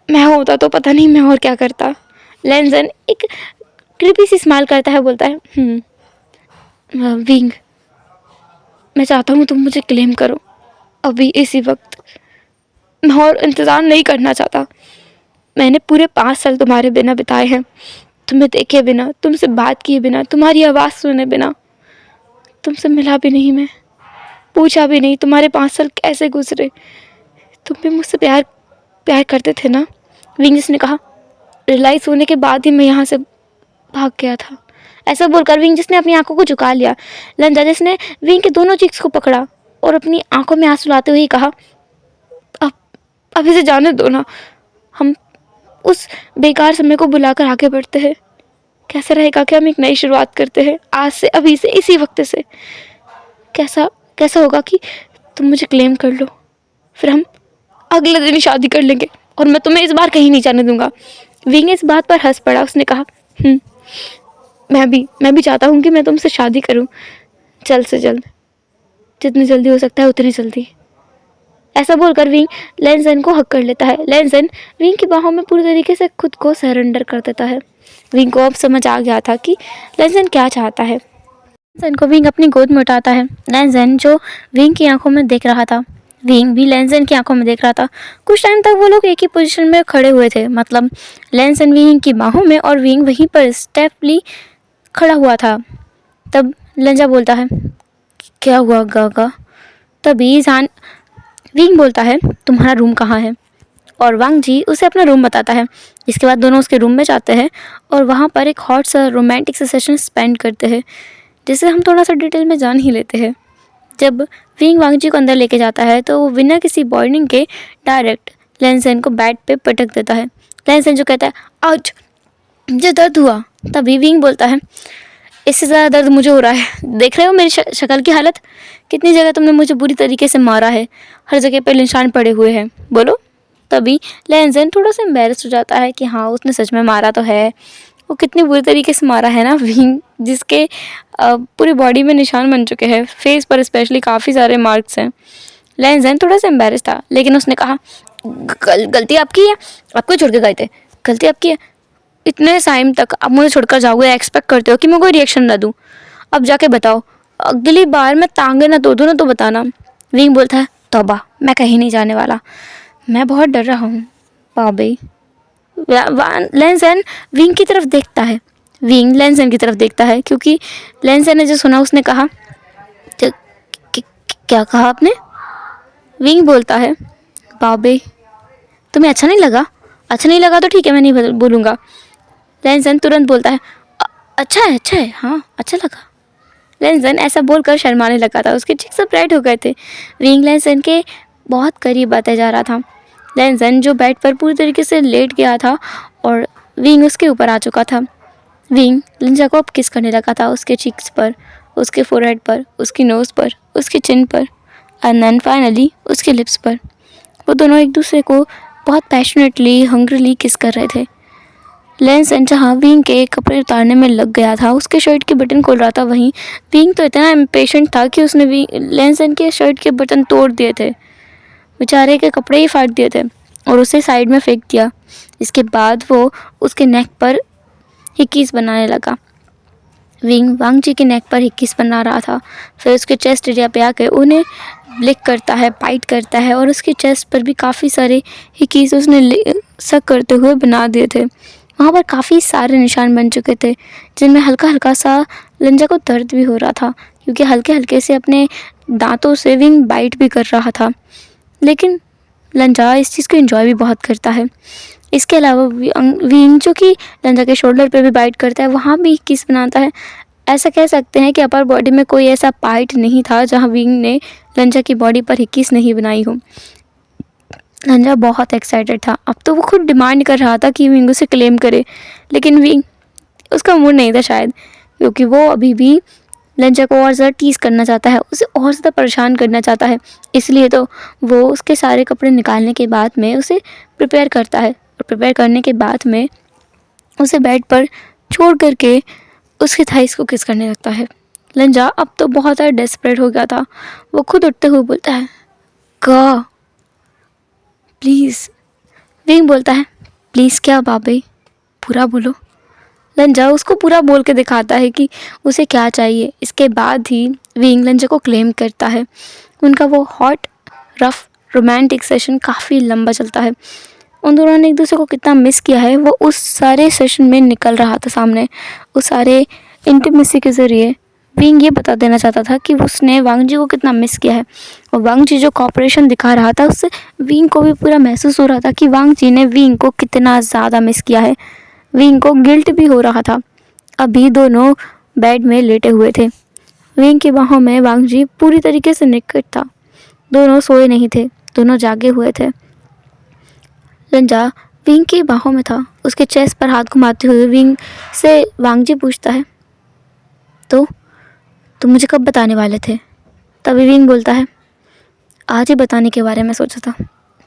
[SPEAKER 1] मैं होता तो पता नहीं मैं और क्या करता। लेंसन एक क्रिपी सी स्माइल करता है, बोलता है, विंग मैं चाहता हूँ तुम मुझे क्लेम करो अभी इसी वक्त। मैं और इंतज़ार नहीं करना चाहता। मैंने पूरे 5 साल तुम्हारे बिना बिताए हैं, तुम्हें देखे बिना, तुमसे बात किए बिना, तुम्हारी आवाज़ सुने बिना, तुमसे मिला भी नहीं, मैं पूछा भी नहीं तुम्हारे 5 साल कैसे गुजरे। तुम भी मुझसे प्यार प्यार करते थे ना? विंग्स ने कहा, रियलाइज़ होने के बाद ही मैं यहाँ से भाग गया था। ऐसा बोलकर विंग जिसने अपनी आंखों को झुका लिया। लंजा जिसने विंग के दोनों चीक्स को पकड़ा और अपनी आंखों में आंसू लाते हुए कहा, अब इसे जाने दो ना, हम उस बेकार समय को बुलाकर आगे बढ़ते हैं। कैसा रहेगा कि हम एक नई शुरुआत करते हैं आज से, अभी से, इसी वक्त से। कैसा कैसा होगा कि तुम मुझे क्लेम कर लो, फिर हम अगले दिन शादी कर लेंगे और मैं तुम्हें इस बार कहीं नहीं जाने दूंगा। विंग इस बात पर हंस पड़ा। उसने कहा, मैं भी चाहता हूँ कि मैं तुमसे शादी करूँ, जल्द से जल्द, जितनी जल्दी हो सकता है उतनी जल्दी। ऐसा बोलकर विंग लेंसन को हक कर लेता है। लेंसन विंग की बाहों में पूरी तरीके से खुद को सरेंडर कर देता है। विंग को अब समझ आ गया था कि लेंसन क्या चाहता है। लेंसन को विंग अपनी गोद में उठाता है। लेंसन जो विंग की आंखों में देख रहा था, विंग भी लेंसन की आंखों में देख रहा था। कुछ टाइम तक वो लोग एक ही पोजीशन में खड़े हुए थे, मतलब लेंसन विंग की बाहों में और विंग वहीं पर स्टेपली खड़ा हुआ था। तब लंजा बोलता है, क्या हुआ गागा? तभी जान विंग बोलता है, तुम्हारा रूम कहाँ है? और वांग जी उसे अपना रूम बताता है। इसके बाद दोनों उसके रूम में जाते हैं और वहाँ पर एक हॉट सा रोमांटिक सा सेशन स्पेंड करते हैं, जिसे हम थोड़ा सा डिटेल में जान ही लेते हैं। जब विंग वांग जी को अंदर लेके जाता है तो वो बिना किसी वार्निंग के डायरेक्ट लेंसन को बेड पे पटक देता है। लेंसन जो कहता है, आउच, मुझे दर्द हुआ। तभी विंग बोलता है, इससे ज़्यादा दर्द मुझे हो रहा है। देख रहे हो मेरी शक्ल की हालत? कितनी जगह तुमने मुझे बुरी तरीके से मारा है, हर जगह पे निशान पड़े हुए हैं, बोलो। तभी लेंसन थोड़ा सा एम्बेरस हो जाता है कि हाँ उसने सच में मारा तो है। वो कितनी बुरी तरीके से मारा है ना विंग, जिसके पूरी बॉडी में निशान बन चुके हैं, फेस पर स्पेशली काफ़ी सारे मार्क्स हैं। लेंसन थोड़ा सा एम्बेरस था, लेकिन उसने कहा, गलती आपकी है, आपको छोड़ के गए थे, गलती आपकी है। इतने टाइम तक आप मुझे छोड़कर जाओगे, एक्सपेक्ट करते हो कि मैं कोई रिएक्शन ना दूँ? अब जाके बताओ, अगली बार मैं टांगे ना तोड़ दूँ ना तो बताना। विंग बोलता है, तौबा, मैं कहीं नहीं जाने वाला, मैं बहुत डर रहा हूँ बाबे। लेंसन विंग की तरफ देखता है। विंग लेंसन की तरफ देखता है क्योंकि लेंसन ने जो सुना उसने कहा, क्या कहा आपने? विंग बोलता है, बाबे तुम्हें अच्छा नहीं लगा? अच्छा नहीं लगा तो ठीक है, मैं नहीं बोलूँगा। लेंसन तुरंत बोलता है, अच्छा है, हाँ अच्छा लगा। लेंसन ऐसा बोलकर शर्माने लगा था, उसके चेक्स रेड हो गए थे। विंग लेंसन के बहुत करीब आते जा रहा था। लेंसन जो बेड पर पूरी तरीके से लेट गया था और विंग उसके ऊपर आ चुका था। विंग लिंजा को अब किस करने लगा था, उसके चीक्स पर, उसके फोरहेड पर, उसकी नोज़ पर, उसके चिन पर, एंड देन फाइनली उसके लिप्स पर। वो दोनों एक दूसरे को बहुत पैशनेटली, हंग्रीली किस कर रहे थे। लेंसन जहाँ विंग के कपड़े उतारने में लग गया था, उसके शर्ट के बटन खोल रहा था, वहीं विंग तो इतना इम्पेशेंट था कि उसने लेंसन के शर्ट के बटन तोड़ दिए थे, बेचारे के कपड़े ही फाड़ दिए थे और उसे साइड में फेंक दिया। इसके बाद वो उसके नेक पर हिक्कीज़ बनाने लगा। विंग वांग जी के नेक पर हिक्कीज़ बना रहा था, फिर उसके चेस्ट एरिया पे आकर उन्हें लिक करता है, बाइट करता है और उसके चेस्ट पर भी काफ़ी सारे हिक्कीज़ उसने सक करते हुए बना दिए थे। वहाँ पर काफ़ी सारे निशान बन चुके थे जिनमें हल्का हल्का सा लंजा को दर्द भी हो रहा था, क्योंकि हल्के हल्के से अपने दांतों से विंग बाइट भी कर रहा था। लेकिन लंजा इस चीज़ को एंजॉय भी बहुत करता है। इसके अलावा विंग जो कि लंजा के शोल्डर पे भी बाइट करता है, वहाँ भी किस बनाता है। ऐसा कह सकते हैं कि अपर बॉडी में कोई ऐसा पार्ट नहीं था जहाँ विंग ने लंजा की बॉडी पर ही किस नहीं बनाई हो। लंजा बहुत एक्साइटेड था। अब तो वो खुद डिमांड कर रहा था कि विंग उसे क्लेम करे, लेकिन विंग उसका मूड नहीं था शायद, क्योंकि वो अभी भी लंजा को और ज़्यादा टीज़ करना चाहता है, उसे और ज़्यादा परेशान करना चाहता है। इसलिए तो वो उसके सारे कपड़े निकालने के बाद में उसे प्रिपेयर करता है और प्रिपेयर करने के बाद में उसे बेड पर छोड़ करके उसके थाइस को किस करने लगता है। लंजा अब तो बहुत ज़्यादा डेस्परेट हो गया था। वो खुद उठते हुए बोलता है, का प्लीज़। विंग बोलता है, प्लीज़ क्या बाबे, पूरा बोलो। लंजा उसको पूरा बोल के दिखाता है कि उसे क्या चाहिए। इसके बाद ही विंग लंजा को क्लेम करता है। उनका वो हॉट रफ रोमांटिक सेशन काफ़ी लंबा चलता है। उन दोनों ने एक दूसरे को कितना मिस किया है वो उस सारे सेशन में निकल रहा था सामने। उस सारे इंटीमेसी के ज़रिए विंग ये बता देना चाहता था कि उसने वांग जी को कितना मिस किया है, और वांग जी जो कॉपरेशन दिखा रहा था उससे विंग को भी पूरा महसूस हो रहा था कि वांग जी ने विंग को कितना ज़्यादा मिस किया है। विंग को गिल्ट भी हो रहा था। अभी दोनों बेड में लेटे हुए थे। विंग की बाहों में वांग जी पूरी तरीके से निकट था। दोनों सोए नहीं थे, दोनों जागे हुए थे। लंजा विंग की बाहों में था। उसके चेस्ट पर हाथ घुमाते हुए विंग से वांग जी पूछता है, तो तुम मुझे कब बताने वाले थे? तभी विंग बोलता है, आज ही बताने के बारे में सोचा था,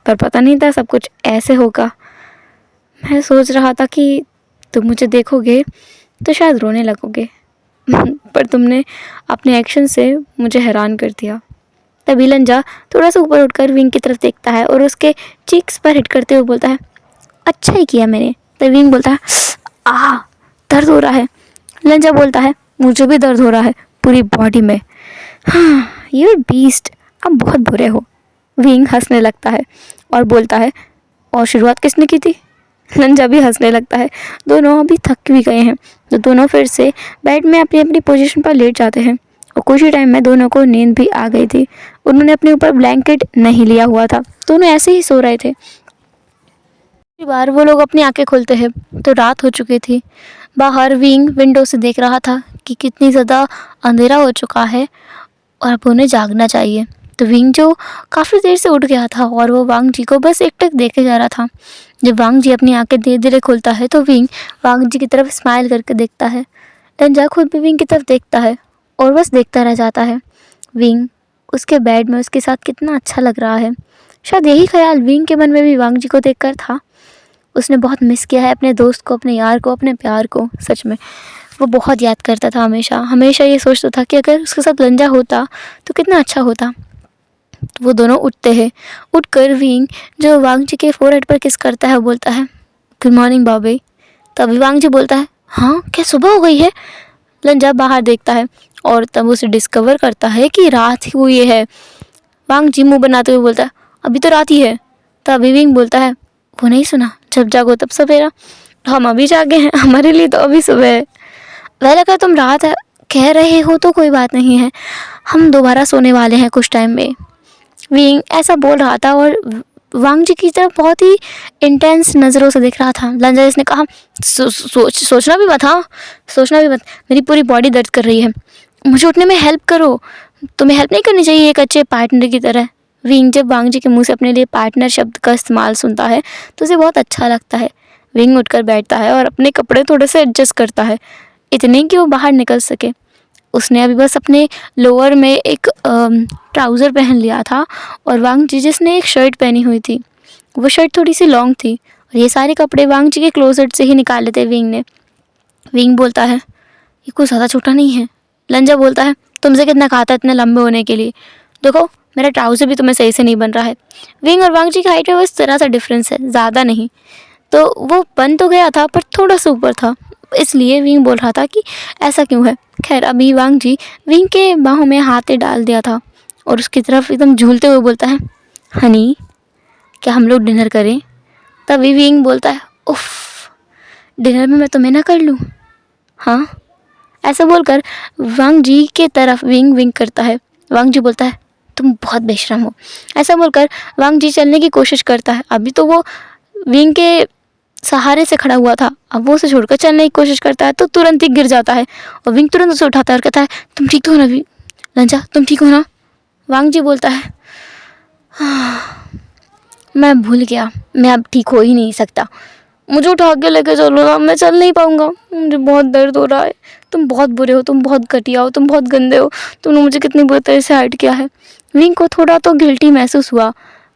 [SPEAKER 1] पर पता नहीं था सब कुछ ऐसे होगा। मैं सोच रहा था कि तुम मुझे देखोगे तो शायद रोने लगोगे पर तुमने अपने एक्शन से मुझे हैरान कर दिया। तभी लंजा थोड़ा सा ऊपर उठकर विंग की तरफ देखता है और उसके चीक्स पर हिट करते हुए बोलता है, अच्छा ही किया मैंने। तभी विंग बोलता है, आह दर्द हो रहा है। लंजा बोलता है, मुझे भी दर्द हो रहा है पूरी बॉडी में। हाँ यू बीस्ट, आप बहुत बुरे हो। विंग हंसने लगता है और बोलता है, और शुरुआत किसने की थी? लंजा भी हंसने लगता है। दोनों अभी थक भी गए हैं तो दोनों फिर से बेड में अपनी अपनी पोजीशन पर लेट जाते हैं और कुछ ही टाइम में दोनों को नींद भी आ गई थी। उन्होंने अपने ऊपर ब्लैंकेट नहीं लिया हुआ था, दोनों ऐसे ही सो रहे थे। कई बार वो लोग अपनी आंखें खोलते हैं तो रात हो चुकी थी। बाहर विंग विंडो से देख रहा था कि कितनी ज़्यादा अंधेरा हो चुका है और अब उन्हें जागना चाहिए। तो विंग जो काफ़ी देर से उठ गया था और वो वांग जी को बस एकटक देखे जा रहा था। जब वांग जी अपनी आंखें धीरे धीरे खोलता है तो विंग वांग जी की तरफ स्माइल करके देखता है। लंजा खुद भी विंग की तरफ देखता है और बस देखता रह जाता है। विंग उसके बेड में उसके साथ कितना अच्छा लग रहा है। शायद यही ख्याल विंग के मन में भी वांग जी को देखकर था। उसने बहुत मिस किया है अपने दोस्त को, अपने यार को, अपने प्यार को। सच में वो बहुत याद करता था। हमेशा हमेशा ये सोचता था कि अगर उसके साथ लंजा होता तो कितना अच्छा होता। तो वो दोनों उठते हैं। उठकर विंग जो वांग जी के फोरहेड पर किस करता है बोलता है, गुड मॉर्निंग बॉबी। तभी वांग जी बोलता है, हाँ क्या सुबह हो गई है? लंजा बाहर देखता है और तब उसे डिस्कवर करता है कि रात ही हुई है। वांग जी मुँह बनाते हुए बोलता है, अभी तो रात ही है। तभी विंग बोलता है, वो नहीं सुना, जब जागो तब सवेरा। हम अभी जागे हैं, हमारे लिए तो अभी सुबह है। वह अगर तुम रात कह रहे हो तो कोई बात नहीं है, हम दोबारा सोने वाले हैं कुछ टाइम में। विंग ऐसा बोल रहा था और वांग जी की तरफ बहुत ही इंटेंस नज़रों से देख रहा था। लंजा इसने कहा, सोचना भी मत, हाँ सोचना भी मत, मेरी पूरी बॉडी दर्द कर रही है, मुझे उठने में हेल्प करो। तुम्हें हेल्प नहीं करनी चाहिए एक अच्छे पार्टनर की तरह। विंग जब वांग जी के मुंह से अपने लिए पार्टनर शब्द का इस्तेमाल सुनता है तो उसे बहुत अच्छा लगता है। विंग उठकर बैठता है और अपने कपड़े थोड़े से एडजस्ट करता है, इतने कि वो बाहर निकल सके। उसने अभी बस अपने लोअर में एक ट्राउज़र पहन लिया था और वांग जी जिसने एक शर्ट पहनी हुई थी, वो शर्ट थोड़ी सी लॉन्ग थी और ये सारे कपड़े वांग जी के क्लोजेट से ही निकाले थे विंग ने। विंग बोलता है ये कुछ ज़्यादा छोटा नहीं है। लंजा बोलता है तुमसे कितना कहा था इतने लंबे होने के लिए, देखो मेरा ट्राउज़र भी तुम्हें सही से नहीं बन रहा है। विंग और वांग जी की हाइट में बस थोड़ा सा डिफरेंस है, ज़्यादा नहीं। तो वो बन तो गया था पर थोड़ा सा ऊपर था, इसलिए विंग बोल रहा था कि ऐसा क्यों है। खैर अभी वांग जी विंग के बाहों में हाथ डाल दिया था और उसकी तरफ एकदम झूलते हुए बोलता है हनी क्या हम लोग डिनर करें। तभी विंग बोलता है उफ, डिनर में मैं तुम्हें ना कर लूँ। हाँ, ऐसा बोलकर वांग जी के तरफ विंग विंग करता है। वांग जी बोलता है तुम बहुत बेशरम हो। ऐसा बोलकर वांग जी चलने की कोशिश करता है। अभी तो वो विंग के सहारे से खड़ा हुआ था, अब वो उसे छोड़कर चलने की कोशिश करता है तो तुरंत ही गिर जाता है और विंग तुरंत उसे उठाता है और कहता है तुम ठीक तो हो ना लंजा, तुम ठीक हो ना। वांग जी बोलता है मैं भूल गया, मैं अब ठीक हो ही नहीं सकता, मुझे उठा के लेके चलो ना, मैं चल नहीं पाऊँगा, मुझे बहुत दर्द हो रहा है। तुम बहुत बुरे हो, तुम बहुत घटिया हो, तुम बहुत गंदे हो, तुमने मुझे कितनी बुरी तरह से हर्ट किया है। विंग को थोड़ा तो गिल्टी महसूस हुआ।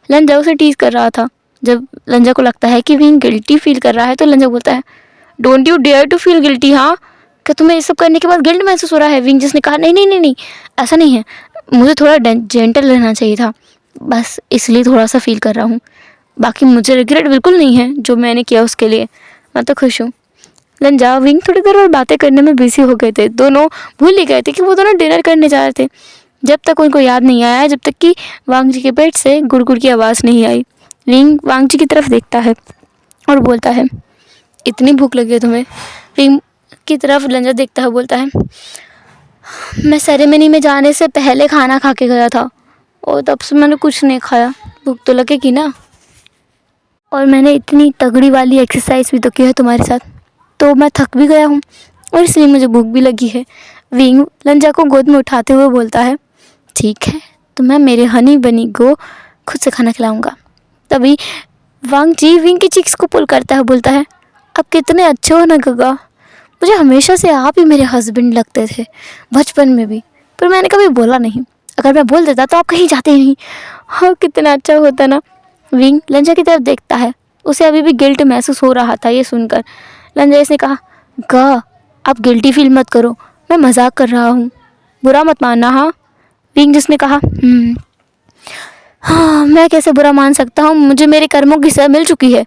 [SPEAKER 1] लंजा उसे टीज कर रहा था। जब लंजा को लगता है कि विंग गिल्टी फील कर रहा है तो लंजा बोलता है don't you dare to feel guilty. हाँ, क्या तुम्हें ये सब करने के बाद गिल्ट महसूस हो रहा है। विंग जिसने कहा नहीं नहीं नहीं नहीं, ऐसा नहीं है, मुझे थोड़ा जेंटल रहना चाहिए था, बस इसलिए थोड़ा सा फील कर रहा हूँ, बाकी मुझे रिग्रेट बिल्कुल नहीं है जो मैंने किया उसके लिए, मैं तो खुश हूँ। लंजा विंग थोड़ी देर और बातें करने में बिजी हो गए थे। दोनों भूल ही गए थे कि वो दोनों डिनर करने जा रहे थे, जब तक उनको याद नहीं आया, जब तक कि वांग जी के पेट से गुड़गुड़ की आवाज़ नहीं आई। विंग वांग जी की तरफ देखता है और बोलता है इतनी भूख लगी है तुम्हें। विंग की तरफ लंजा देखता है, बोलता है मैं सेरेमनी में जाने से पहले खाना खा के गया था और तब से मैंने कुछ नहीं खाया, भूख तो लगेगी ना, और मैंने इतनी तगड़ी वाली एक्सरसाइज भी तो की है तुम्हारे साथ, तो मैं थक भी गया हूँ और इसलिए मुझे भूख भी लगी है। विंग लंजा को गोद में उठाते हुए बोलता है ठीक है, तो मैं मेरे हनी बनी को खुद से खाना खिलाऊंगा। तभी वांग जी विंग की चिक्स को पुल करता है, बोलता है आप कितने अच्छे हो ना गगा, मुझे हमेशा से आप ही मेरे हस्बैंड लगते थे, बचपन में भी, पर मैंने कभी बोला नहीं, अगर मैं बोल देता तो आप कहीं जाते ही नहीं। हाँ, कितना अच्छा होता ना। विंग लंजा की तरफ देखता है, उसे अभी भी गिल्ट महसूस हो रहा था ये सुनकर। लंजा इसने कहा गा आप गिल्टी फील मत करो, मैं मजाक कर रहा हूँ, बुरा मत मानना। हाँ। विंग जिसने कहा हाँ, मैं कैसे बुरा मान सकता हूँ, मुझे मेरे कर्मों की सज़ा मिल चुकी है।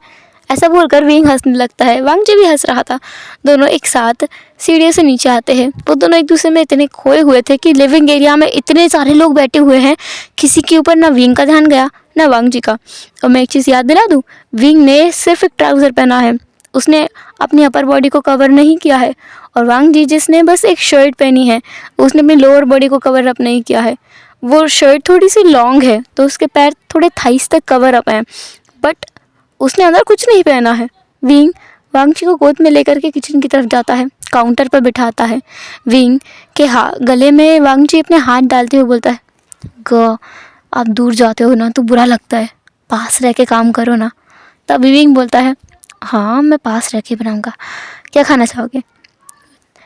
[SPEAKER 1] ऐसा बोलकर विंग हंसने लगता है। वांग जी भी हंस रहा था। दोनों एक साथ सीढ़ियों से नीचे आते हैं। वो दोनों एक दूसरे में इतने खोए हुए थे कि लिविंग एरिया में इतने सारे लोग बैठे हुए हैं, किसी के ऊपर ना विंग का ध्यान गया ना वांग जी का। और मैं एक चीज़ याद दिला दूँ, विंग ने सिर्फ एक ट्राउज़र पहना है, उसने अपनी अपर बॉडी को कवर नहीं किया है, और वांग जी जिसने बस एक शर्ट पहनी है, उसने अपनी लोअर बॉडी को कवर अप नहीं किया है। वो शर्ट थोड़ी सी लॉन्ग है तो उसके पैर थोड़े थाइस तक कवर अप हैं, बट उसने अंदर कुछ नहीं पहना है। विंग वांग जी को गोद में लेकर के किचन की तरफ जाता है, काउंटर पर बिठाता है। विंग के गले में वांग जी अपने हाथ डालते हुए बोलता है ग आप दूर जाते हो ना तो बुरा लगता है, पास रह के काम करो ना। तभी विंग बोलता है हाँ, मैं पास रह के बनाऊँगा, क्या खाना चाहोगे।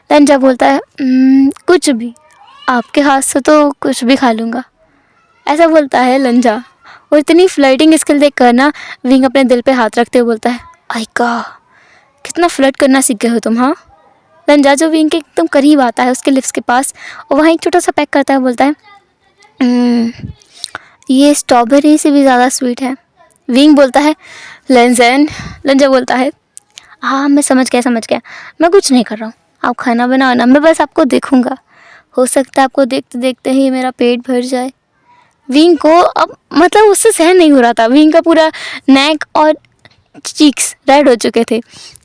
[SPEAKER 1] लंजा बोलता है कुछ भी, आपके हाथ से तो कुछ भी खा लूँगा। ऐसा बोलता है लंजा, और इतनी फ्लर्टिंग स्किल देख कर ना विंग अपने दिल पे हाथ रखते हुए बोलता है आई का कितना फ्लर्ट करना सीख गए हो तुम। हाँ। लंजा जो विंग के एकदम करीब आता है उसके लिप्स के पास और वहाँ एक छोटा सा पैक करता है, बोलता है ये स्ट्रॉबेरी से भी ज़्यादा स्वीट है। विंग बोलता है लेंजन। लंजा बोलता है हाँ, मैं समझ गया, मैं कुछ नहीं कर रहा हूँ, आप खाना बनाओ ना, मैं बस आपको देखूँगा, हो सकता है आपको देखते देखते ही मेरा पेट भर जाए। विंग को अब मतलब उससे सहन नहीं हो रहा था। विंग का पूरा नेक और चीक्स रेड हो चुके थे।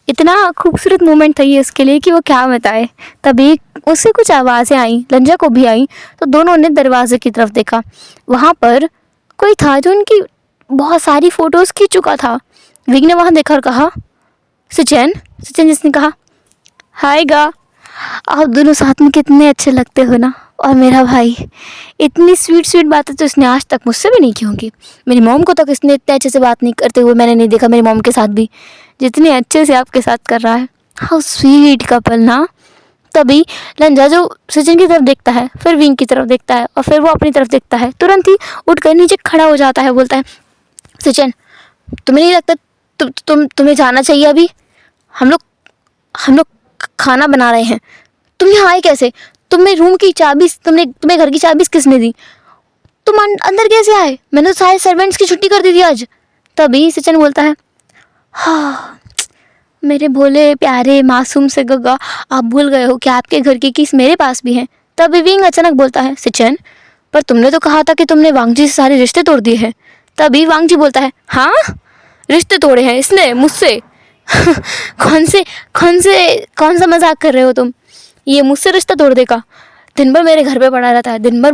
[SPEAKER 1] इतना खूबसूरत मोमेंट था ये उसके लिए कि वो क्या बताए। तभी उससे कुछ आवाज़ें आई, लंजा को भी आई, तो दोनों ने दरवाजे की तरफ देखा। वहाँ पर कोई था जो उनकी बहुत सारी फ़ोटोज़ खींच चुका था। विंग ने वहाँ देखा और कहा सचिन जिसने कहा हाय गा, आप दोनों साथ में कितने अच्छे लगते हो ना, और मेरा भाई, इतनी स्वीट बातें तो इसने आज तक मुझसे भी नहीं की होंगी। मेरी मॉम को तक इसने इतने अच्छे से बात नहीं करते हुए मैंने नहीं देखा, मेरी मॉम के साथ भी जितने अच्छे से आपके साथ कर रहा है। हाउ स्वीट कपल ना। तभी लंजा जो सचिन की तरफ देखता है, फिर विंग की तरफ देखता है, और फिर वो अपनी तरफ देखता है, तुरंत ही उठकर नीचे खड़ा हो जाता है, बोलता है सचिन तुम्हें नहीं लगता
[SPEAKER 2] तुम्हें जाना चाहिए अभी। हम लोग खाना बना रहे हैं। तुम यहाँ आए कैसे? तुम्हें रूम की चाबी, तुम्हें घर की चाबी किसने दी? तुम अंदर कैसे आए? मैंने तो सारे सर्वेंट्स की छुट्टी कर दी थी आज। तभी सचिन बोलता है, हाँ मेरे भोले प्यारे मासूम से गग्गा, आप भूल गए हो कि आपके घर की कीज मेरे पास भी है। तभी विंग अचानक बोलता है, सचिन पर तुमने तो कहा था कि तुमने वांगजी से सारे रिश्ते तोड़ दिए हैं। तभी वांगजी बोलता है, हाँ रिश्ते तोड़े हैं इसने मुझसे? कौन सा मजाक कर रहे हो तुम? ये मुझसे रिश्ता तोड़ देगा? दिन भर मेरे घर पे पड़ा रहता है, दिन भर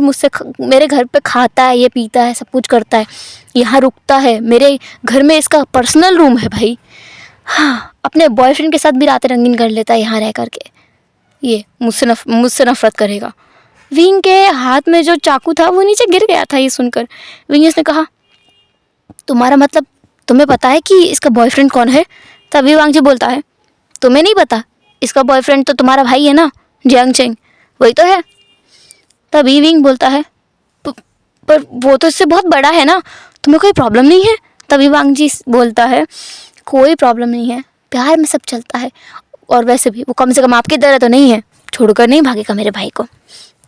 [SPEAKER 2] मेरे घर पे खाता है, ये पीता है, सब कुछ करता है, यहाँ रुकता है, मेरे घर में इसका पर्सनल रूम है भाई। हाँ अपने बॉयफ्रेंड के साथ भी रातें रंगीन कर लेता है यहाँ रह करके। ये मुझसे नफरत करेगा। विंग के हाथ में जो चाकू था वो नीचे गिर गया था। ये सुनकर विंगेस ने कहा, तुम्हारा मतलब तुम्हें पता है कि इसका बॉयफ्रेंड कौन है? तभी वांगजी बोलता है, तुम्हें नहीं पता? इसका बॉयफ्रेंड तो तुम्हारा भाई है ना, जियांग चेंग, वही तो है। तभी विंग बोलता है, पर वो तो इससे बहुत बड़ा है ना, तुम्हें कोई प्रॉब्लम नहीं है? तभी वांगजी बोलता है, कोई प्रॉब्लम नहीं है, प्यार में सब चलता है, और वैसे भी वो कम से कम आपकी तरह तो नहीं है, छोड़कर नहीं भागेगा मेरे भाई को।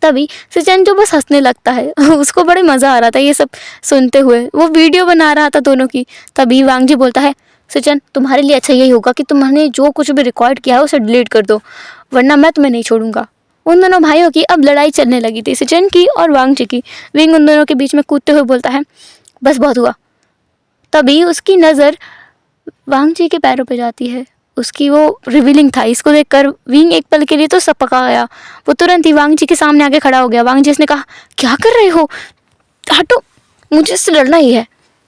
[SPEAKER 2] तभी सचिन जो बस हंसने लगता है उसको बड़े मज़ा आ रहा था ये सब सुनते हुए, वो वीडियो बना रहा था दोनों की। तभी वांगजी बोलता है, सचिन तुम्हारे लिए अच्छा यही होगा कि तुमने जो कुछ भी रिकॉर्ड किया है उसे डिलीट कर दो, वरना मैं तुम्हें नहीं छोड़ूंगा। उन दोनों भाइयों की अब लड़ाई चलने लगी थी, सचिन की और वांगजी की। विंग उन दोनों के बीच में कूदते हुए बोलता है, बस बहुत हुआ। तभी उसकी नज़र वांगजी के पैरों पे जाती है। उसकी वो रिवीलिंग था, इसको देखकर विंग एक पल के लिए तो सपका गया। वो तुरंत ही वांगजी के सामने आके खड़ा हो गया। वांगजी ने कहा, क्या कर रहे हो? हटो, मुझे इससे लड़ना ही है,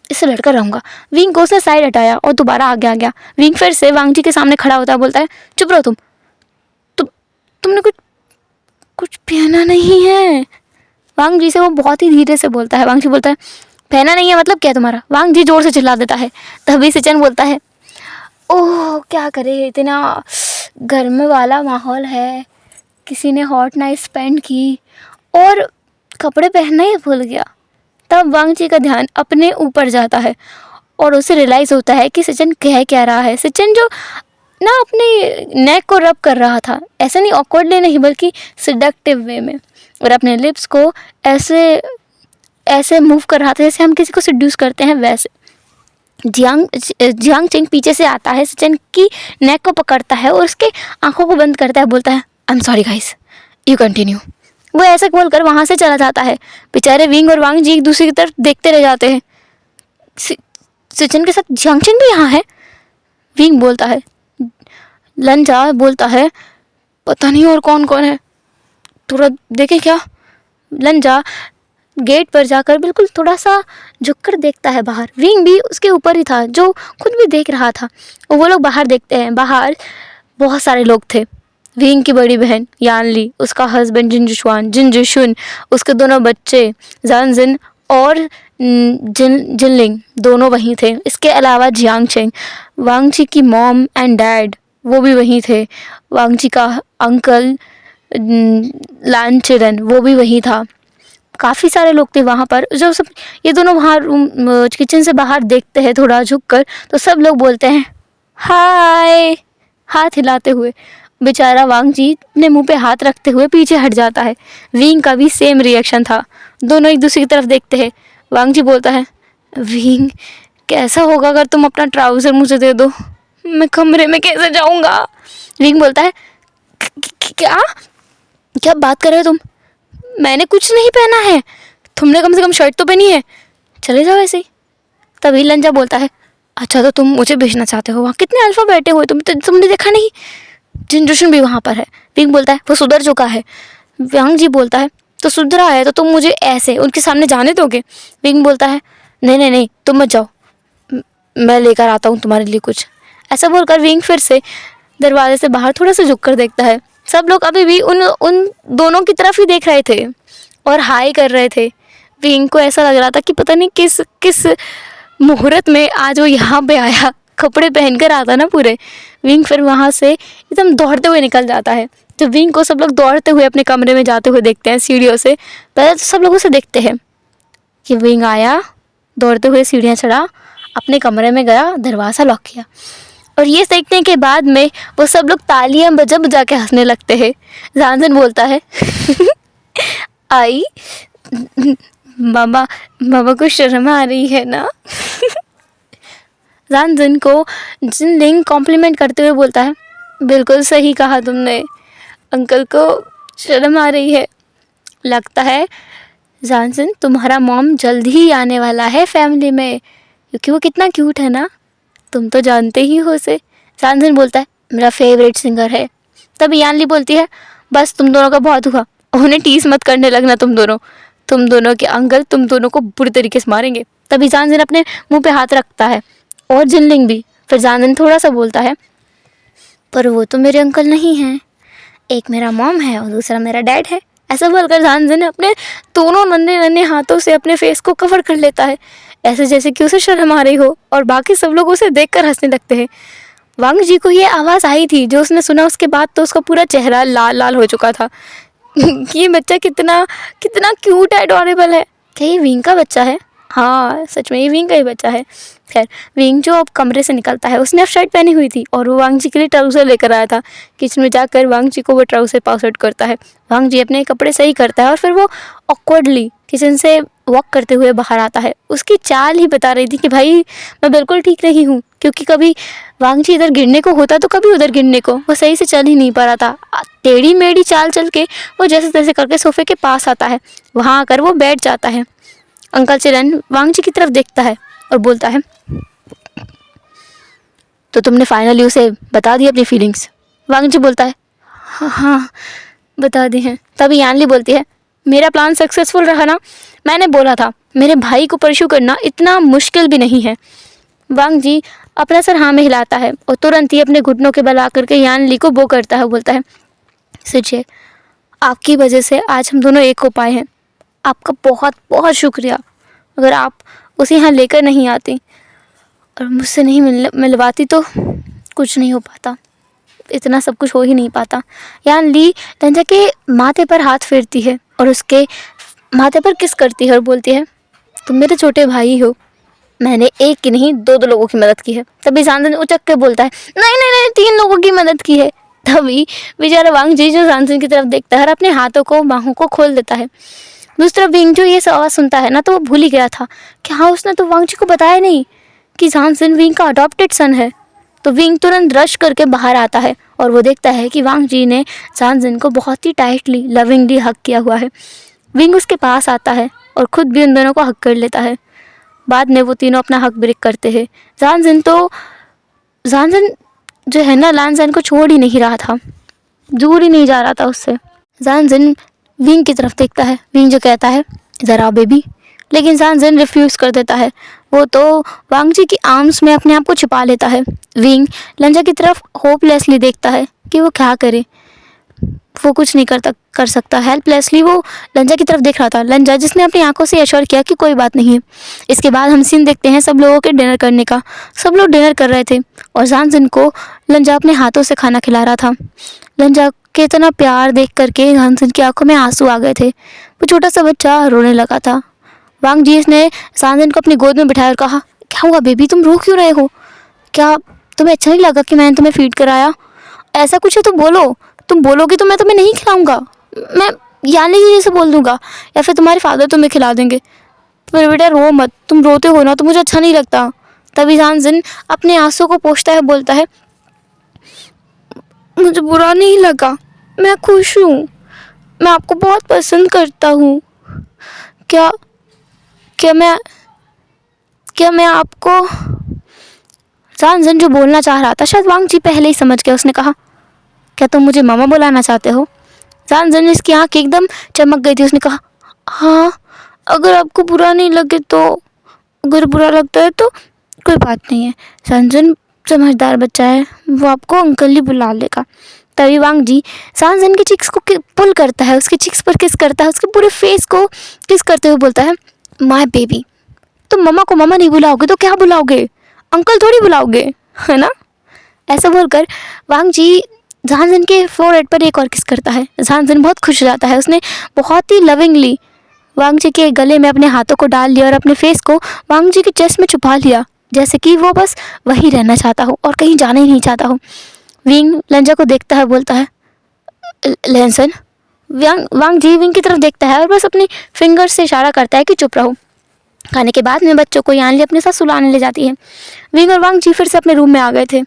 [SPEAKER 2] इससे लड़कर रहूँगा। विंग को उसने साइड हटाया और दोबारा आगे आ गया। विंग फिर से वांगजी के सामने खड़ा होता है, बोलता है, चुप रहो तुमने कुछ पहना नहीं है। वांगजी से वो बहुत ही धीरे से बोलता है। वांगजी बोलता है, पहना नहीं है मतलब क्या तुम्हारा? वांगजी जोर से चिल्ला देता है। तभी सचिन बोलता है, ओह क्या करे, इतना गर्म वाला माहौल है, किसी ने हॉट नाइट स्पेंड की और कपड़े पहनना ही भूल गया। तब वांगजी का ध्यान अपने ऊपर जाता है और उसे रियलाइज़ होता है कि सचिन कह क्या रहा है। सचिन जो ना अपने नेक को रब कर रहा था, ऐसे नहीं ऑकवर्डली नहीं बल्कि सिडक्टिव वे में, और अपने लिप्स को ऐसे मूव कर रहा था जैसे हम किसी को सिड्यूस करते हैं वैसे। जियांग चेंग पीछे से आता है, सचिन की नेक को पकड़ता है और उसके आंखों को बंद करता है, बोलता है, I am sorry guys, you continue. वो ऐसा बोलकर वहाँ से चला जाता है। बेचारे विंग और वांगजी एक दूसरे की तरफ देखते रह जाते हैं। सचिन के साथ जियांग चेंग भी यहाँ है? विंग बोलता है। लंजा बोलता है, पता नहीं और कौन कौन है, थोड़ा देखें क्या? लंजा गेट पर जाकर बिल्कुल थोड़ा सा झुककर देखता है बाहर। विंग भी उसके ऊपर ही था, जो खुद भी देख रहा था। और वो लोग बाहर देखते हैं। बाहर बहुत सारे लोग थे। विंग की बड़ी बहन यानली, उसका हस्बैंड जिनजुशुन, उसके दोनों बच्चे जानजिन और जिनलिंग, दोनों वहीं थे। इसके अलावा जियांग चेंग, वांगजी की मॉम एंड डैड, वो भी वहीं थे। वांगजी का अंकल लान चिरन, वो भी वहीं था। काफ़ी सारे लोग थे वहाँ पर। जो सब ये दोनों वहाँ किचन से बाहर देखते हैं थोड़ा झुककर, तो सब लोग बोलते हैं हाय, हाथ हिलाते हुए। बेचारा वांगजी अपने मुंह पे हाथ रखते हुए पीछे हट जाता है। विंग का भी सेम रिएक्शन था। दोनों एक दूसरे की तरफ देखते हैं। वांगजी बोलता है, विंग कैसा होगा अगर तुम अपना ट्राउज़र मुझे दे दो, मैं कमरे में कैसे जाऊँगा? विंग बोलता है, क्या बात कर रहे हो तुम? मैंने कुछ नहीं पहना है, तुमने कम से कम शर्ट तो पहनी है, चले जाओ ऐसे ही। तभी लंजा बोलता है, अच्छा तो तुम मुझे भेजना चाहते हो? वहाँ कितने अल्फा बैठे हुए, तुमने देखा नहीं? जिनजुशन भी वहाँ पर है। विंग बोलता है, वो सुधर चुका है। वांगजी बोलता है, तो सुधरा है तो तुम मुझे ऐसे उनके सामने जाने दोगे? विंग बोलता है, नहीं तुम मत जाओ, मैं लेकर आता हूँ तुम्हारे लिए कुछ। ऐसा बोलकर विंग फिर से दरवाजे से बाहर थोड़ा सा झुक कर देखता है। सब लोग अभी भी उन दोनों की तरफ ही देख रहे थे और हाई कर रहे थे। विंग को ऐसा लग रहा था कि पता नहीं किस मुहूर्त में आज वो यहाँ पे आया, कपड़े पहनकर आता ना पूरे। विंग फिर वहाँ से एकदम दौड़ते हुए निकल जाता है। तो विंग को सब लोग दौड़ते हुए अपने कमरे में जाते हुए देखते हैं सीढ़ियों से। पहले तो सब लोग उसे देखते हैं कि विंग आया, दौड़ते हुए सीढ़ियाँ चढ़ा, अपने कमरे में गया, दरवाज़ा लॉक किया और ये देखने के बाद में वो सब लोग तालियां बजा बजा के हंसने लगते हैं। जानजन बोलता है आई मामा मामा को शर्म आ रही है ना। जानजन को जिनलिंग कॉम्प्लीमेंट करते हुए बोलता है बिल्कुल सही कहा तुमने, अंकल को शर्म आ रही है। लगता है जानजन तुम्हारा मॉम जल्द ही आने वाला है फैमिली में, क्योंकि वो कितना क्यूट है ना, तुम तो जानते ही हो उसे। जानजन बोलता है मेरा फेवरेट सिंगर है। तभी यानली बोलती है बस तुम दोनों का बहुत हुआ, उन्हें टीस मत करने लगना तुम दोनों के अंकल तुम दोनों को बुरी तरीके से मारेंगे। तभी जानजन अपने मुंह पे हाथ रखता है और जिनलिंग भी। फिर जानजन थोड़ा सा बोलता है पर वो तो मेरे अंकल नहीं हैं, एक मेरा मॉम है और दूसरा मेरा डैड है। ऐसा बोलकर जानजन अपने दोनों नन्हे नन्हे हाथों से अपने फेस को कवर कर लेता है, ऐसे जैसे कि उसे शर्म आ रही हो, और बाकी सब लोग उसे देखकर हंसने लगते हैं। वांग जी को ये आवाज़ आई थी, जो उसने सुना उसके बाद तो उसका पूरा चेहरा लाल लाल हो चुका था। ये बच्चा कितना कितना क्यूट है, एडोरेबल है। क्या ये विंग का बच्चा है? हाँ सच में ये विंग का ही बच्चा है। खैर विंग जो अब कमरे से निकलता है, उसने अब शर्ट पहनी हुई थी और वो वांग जी के लिए ट्राउज़र लेकर आया था। किचन में जाकर वांग जी को वो ट्राउज़र पास आउट करता है। वांग जी अपने कपड़े सही करता है और फिर वो ऑकवर्डली किचन से वॉक करते हुए बाहर आता है। उसकी चाल ही बता रही थी कि भाई मैं बिल्कुल ठीक नहीं हूँ, क्योंकि कभी वांग जी इधर गिरने को होता तो कभी उधर गिरने को, वो सही से चल ही नहीं पा रहा था। टेढ़ी मेढ़ी चाल चल के वो जैसे तैसे करके सोफे के पास आता है, वहाँ आकर वो बैठ जाता है। अंकल चिरन वांग जी की तरफ देखता है और बोलता है तो तुमने फाइनली उसे बता दी अपनी फीलिंग्स? वांग जी बोलता है हाँ बता दी हैं। तभी यानली बोलती है मेरा प्लान सक्सेसफुल रहा ना, मैंने बोला था मेरे भाई को परस्यू करना इतना मुश्किल भी नहीं है। वांग जी अपना सर हाँ में हिलाता है और तुरंत ही अपने घुटनों के बल आकर के यानली को बो करता है, बोलता है सुचिए आपकी वजह से आज हम दोनों एक हो पाए हैं, आपका बहुत बहुत शुक्रिया। अगर आप उसे यहाँ लेकर नहीं आती और मुझसे नहीं मिलवाती तो कुछ नहीं हो पाता, इतना सब कुछ हो ही नहीं पाता। यानली लंजा के माथे पर हाथ फेरती है और उसके माथे पर किस करती है और बोलती है तुम मेरे छोटे भाई हो, मैंने एक की नहीं दो लोगों की मदद की है। तभी जानजन उचक के बोलता है नहीं नहीं नहीं 3 लोगों की मदद की है। तभी बेचारा वांग जी जो जानजन की तरफ देखता है और अपने हाथों को बाहों को खोल देता है। दूसरा विंग जो ये आवाज़ सुनता है ना, तो वो भूल ही गया था कि हाँ उसने तो वांग जी को बताया नहीं कि जानजन विंग का अडॉप्टेड सन है। तो विंग तुरंत रश करके बाहर आता है और वो देखता है कि वांग जी ने जानजन को बहुत ही टाइटली लविंगली हक किया हुआ है। विंग उसके पास आता है और खुद भी उन दोनों को हक कर लेता है। बाद में वो तीनों अपना हक ब्रेक करते हैं। जानजन जो है ना लानजन को छोड़ ही नहीं रहा था, दूर ही नहीं जा रहा था उससे। जानजन विंग की तरफ देखता है, विंग जो कहता है इधर आओ बेबी, लेकिन जानजन रिफ्यूज़ कर देता है। वो तो वांग जी की आर्म्स में अपने आप को छिपा लेता है। विंग लंजा की तरफ होपलेसली देखता है कि वो क्या करे, वो कुछ नहीं कर सकता। हेल्पलेसली वो लंजा की तरफ देख रहा था, लंजा जिसने अपनी आंखों से एश्योर किया कि कोई बात नहीं है। इसके बाद हम सीन देखते हैं सब लोगों के डिनर करने का। सब लोग डिनर कर रहे थे और जानजन को लंजा अपने हाथों से खाना खिला रहा था। लंजा के इतना प्यार देख करके जानजन की आंखों में आंसू आ गए थे। वो छोटा सा बच्चा रोने लगा था। वांग जी ने जानजन को अपनी गोद में बिठाया और कहा क्या हुआ बेबी, तुम रो क्यों रहे हो? क्या तुम्हें अच्छा नहीं लगा कि मैंने तुम्हें फीड कराया? ऐसा कुछ है तो बोलो, तुम बोलोगे तो मैं तुम्हें नहीं खिलाऊंगा, मैं यानी जी से बोल दूंगा या फिर तुम्हारे फादर तुम्हें खिला देंगे। पर बेटा रो मत, तुम रोते हो ना तो मुझे अच्छा नहीं लगता। तभी जानजन अपने आंसू को पोंछता है, बोलता है मुझे बुरा नहीं लगा, मैं खुश हूँ, मैं आपको बहुत पसंद करता हूँ। क्या क्या मैं आपको। जानजन जो बोलना चाह रहा था शायद वांग जी पहले ही समझ गया। उसने कहा क्या तुम मुझे मामा बुलाना चाहते हो? जानजन इसकी आँख एकदम चमक गई थी। उसने कहा हाँ, अगर आपको बुरा नहीं लगे तो, अगर बुरा लगता है तो कोई बात नहीं है। जानजन समझदार बच्चा है, वो आपको अंकल ही बुला लेगा। तभी वांग जी जानजन के चिक्स को पुल करता है, उसके चिक्स पर किस करता है, उसके पूरे फेस को किस करते हुए बोलता है माय बेबी, तुम मम्मा को मम्मा नहीं बुलाओगे तो क्या बुलाओगे? अंकल थोड़ी बुलाओगे, है ना? ऐसा बोलकर वांग जी जानजन के फोरहेड पर एक और किस करता है। जानजन बहुत खुश हो जाता है। उसने बहुत ही लविंगली वांग जी के गले में अपने हाथों को डाल लिया और अपने फेस को वांग जी के चेस्ट में छुपा लिया। जैसे कि वो बस वहीं रहना चाहता हो और कहीं जाना ही नहीं चाहता हो। विंग लंजा को देखता है, बोलता है लेंसन। वांग जी विंग की तरफ देखता है और बस अपनी फिंगर से इशारा करता है कि चुप रहो। खाने के बाद में बच्चों को यानली अपने साथ सुलाने ले जाती है। विंग और वांग जी फिर से अपने रूम में आ गए थे,